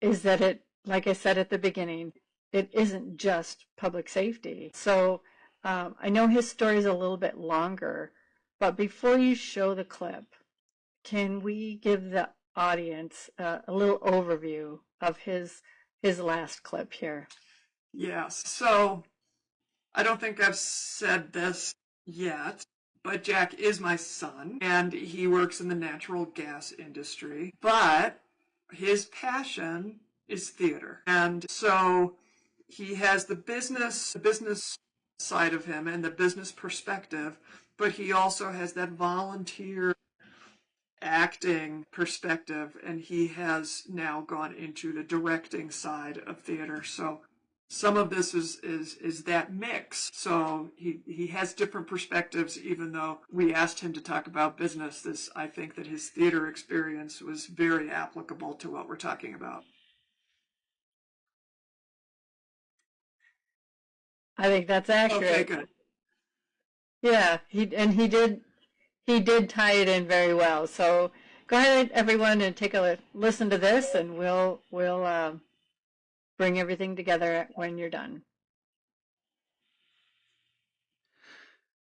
is that it, like I said at the beginning, it isn't just public safety. So I know his story is a little bit longer, but before you show the clip, can we give the audience a little overview of his last clip here? Yes. So I don't think I've said this yet, but Jack is my son, and he works in the natural gas industry, but his passion is theater. And so he has the business side of him and the business perspective, but he also has that volunteer acting perspective, and he has now gone into the directing side of theater. So some of this is that mix. So he has different perspectives, even though we asked him to talk about business. I think that his theater experience was very applicable to what we're talking about. I think that's accurate. Okay, good. Yeah, he did tie it in very well. So go ahead, everyone, and take a listen to this, and we'll bring everything together when you're done.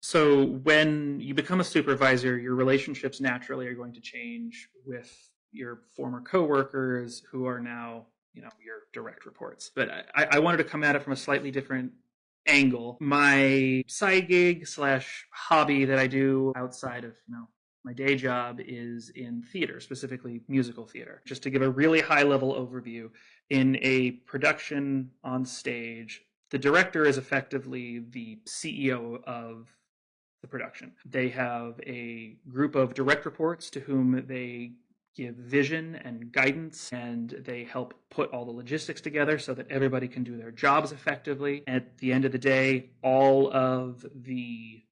So when you become a supervisor, your relationships naturally are going to change with your former coworkers who are now, your direct reports. But I wanted to come at it from a slightly different angle. My side gig slash hobby that I do outside of, my day job is in theater, specifically musical theater. Just to give a really high level overview, in a production on stage, the director is effectively the CEO of the production. They have a group of direct reports to whom they give vision and guidance, and they help put all the logistics together so that everybody can do their jobs effectively. At the end of the day, all of the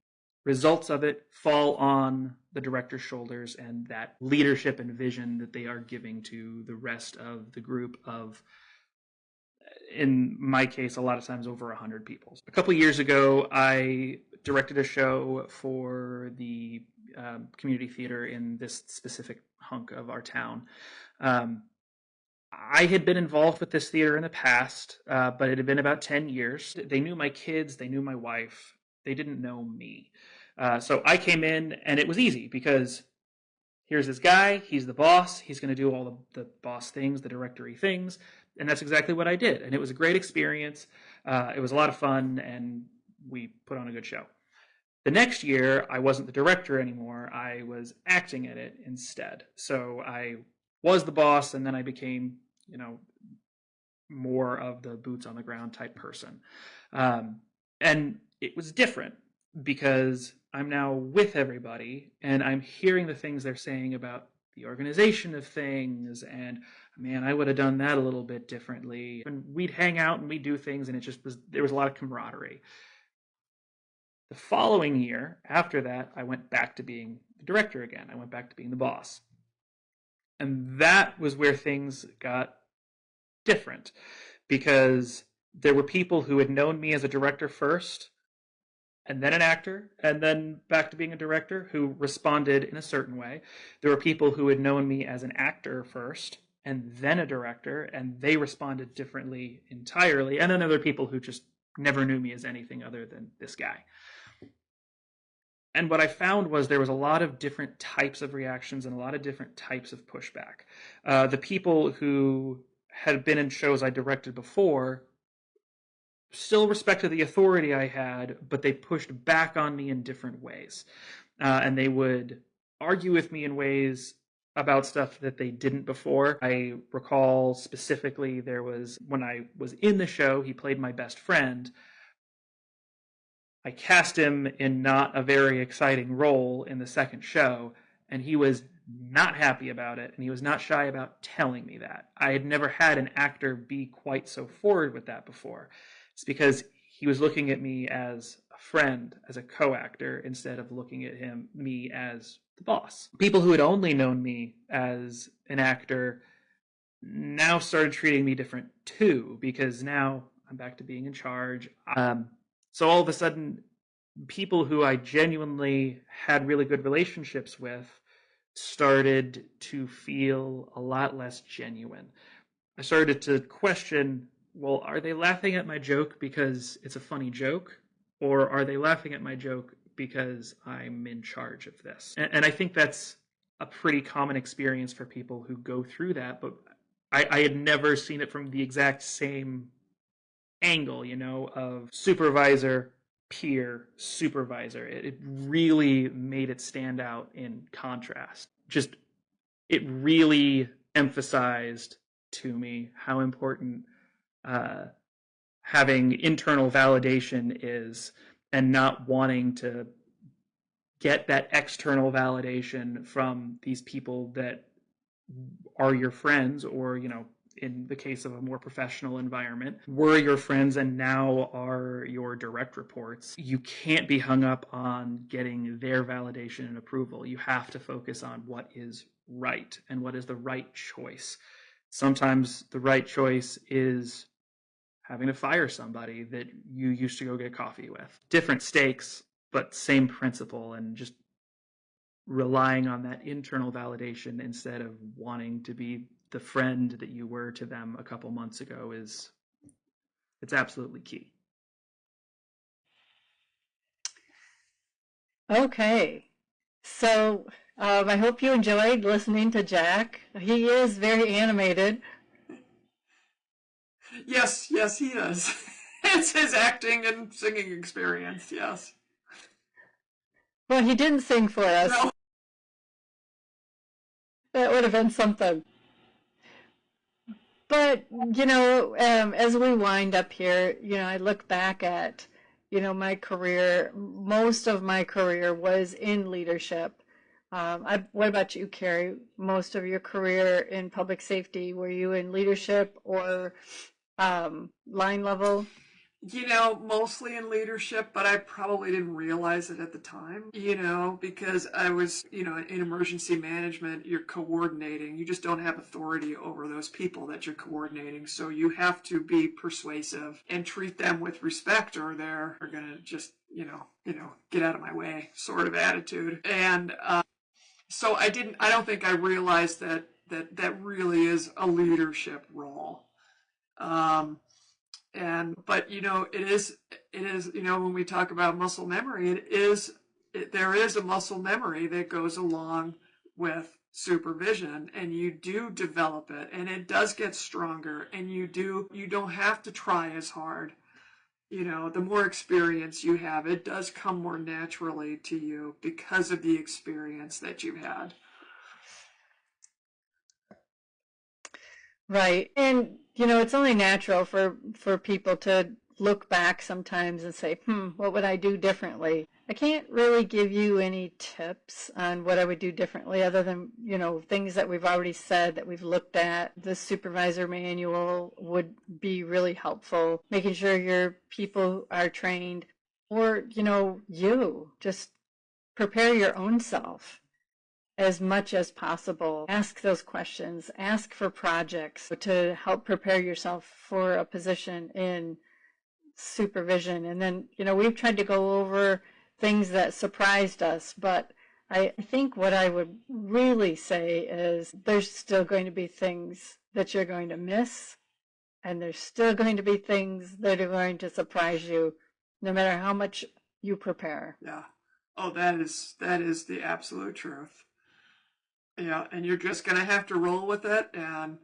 results of it fall on the director's shoulders, and that leadership and vision that they are giving to the rest of the group of, in my case, a lot of times over 100 people. A couple of years ago, I directed a show for the community theater in this specific hunk of our town. I had been involved with this theater in the past, but it had been about 10 years. They knew my kids, they knew my wife, they didn't know me. So I came in, and it was easy because here's this guy, he's the boss, he's going to do all the boss things, the directory things, and that's exactly what I did. And it was a great experience. It was a lot of fun, and we put on a good show. The next year, I wasn't the director anymore. I was acting in it instead. So I was the boss, and then I became, more of the boots on the ground type person. And it was different because I'm now with everybody, and I'm hearing the things they're saying about the organization of things, and man, I would have done that a little bit differently. And we'd hang out and we'd do things, and there was a lot of camaraderie. The following year, after that, I went back to being the director again. I went back to being the boss. And that was where things got different, because there were people who had known me as a director first, and then an actor, and then back to being a director, who responded in a certain way. There were people who had known me as an actor first, and then a director, and they responded differently entirely. And then other people who just never knew me as anything other than this guy. And what I found was there was a lot of different types of reactions and a lot of different types of pushback. The people who had been in shows I directed before still respected the authority I had, but they pushed back on me in different ways. And they would argue with me in ways about stuff that they didn't before. I recall specifically when I was in the show, he played my best friend. I cast him in not a very exciting role in the second show, and he was not happy about it, and he was not shy about telling me that. I had never had an actor be quite so forward with that before. It's because he was looking at me as a friend, as a co-actor, instead of looking at me as the boss. People who had only known me as an actor now started treating me different too, because now I'm back to being in charge. So all of a sudden, people who I genuinely had really good relationships with started to feel a lot less genuine. I started to question, well, are they laughing at my joke because it's a funny joke? Or are they laughing at my joke because I'm in charge of this? And I think that's a pretty common experience for people who go through that, but I had never seen it from the exact same angle, of supervisor, peer, supervisor. It really made it stand out in contrast. It really emphasized to me how important having internal validation is, and not wanting to get that external validation from these people that are your friends, or, in the case of a more professional environment, were your friends and now are your direct reports. You can't be hung up on getting their validation and approval. You have to focus on what is right and what is the right choice. Sometimes the right choice is having to fire somebody that you used to go get coffee with. Different stakes, but same principle, and just relying on that internal validation instead of wanting to be the friend that you were to them a couple months ago it's absolutely key. Okay. So I hope you enjoyed listening to Jack. He is very animated. Yes, he is. It's his acting and singing experience, yes. Well, he didn't sing for us. No. That would have been something. But, as we wind up here, I look back at, my career. Most of my career was in leadership. What about you, Kerry? Most of your career in public safety, were you in leadership or line level? Mostly in leadership, but I probably didn't realize it at the time, because I was, in emergency management, you're coordinating. You just don't have authority over those people that you're coordinating. So you have to be persuasive and treat them with respect, or they're going to just, get out of my way sort of attitude. And so I don't think I realized that really is a leadership role. But it is when we talk about muscle memory, there is a muscle memory that goes along with supervision, and you do develop it, and it does get stronger, and you don't have to try as hard. The more experience you have, it does come more naturally to you because of the experience that you've had. Right. And, it's only natural for people to look back sometimes and say, what would I do differently? I can't really give you any tips on what I would do differently other than, things that we've already said, that we've looked at. The supervisor manual would be really helpful, making sure your people are trained, or, you just prepare your own self as much as possible. Ask those questions. Ask for projects to help prepare yourself for a position in supervision. And then, we've tried to go over things that surprised us, but I think what I would really say is there's still going to be things that you're going to miss, and there's still going to be things that are going to surprise you, no matter how much you prepare. Yeah. Oh, that is the absolute truth. Yeah, and you're just going to have to roll with it, and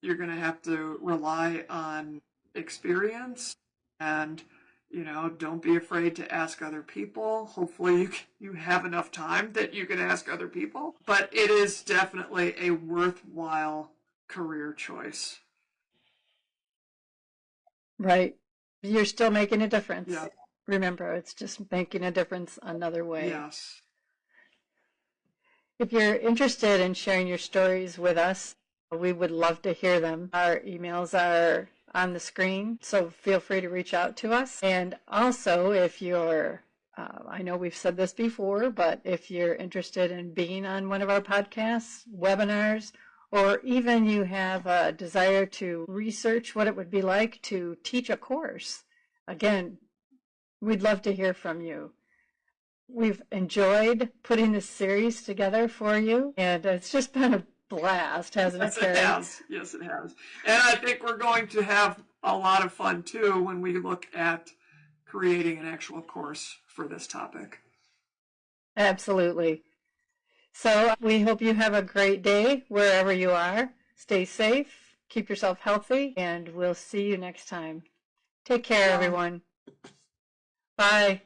you're going to have to rely on experience, and, don't be afraid to ask other people. Hopefully you have enough time that you can ask other people, but it is definitely a worthwhile career choice. Right. You're still making a difference. Yeah. Remember, it's just making a difference another way. Yes. If you're interested in sharing your stories with us, we would love to hear them. Our emails are on the screen, so feel free to reach out to us. And also, if you're, I know we've said this before, but if you're interested in being on one of our podcasts, webinars, or even you have a desire to research what it would be like to teach a course, again, we'd love to hear from you. We've enjoyed putting this series together for you, and it's just been a blast, hasn't it, Kerry? Yes, it has. And I think we're going to have a lot of fun, too, when we look at creating an actual course for this topic. Absolutely. So we hope you have a great day wherever you are. Stay safe, keep yourself healthy, and we'll see you next time. Take care, everyone. Bye.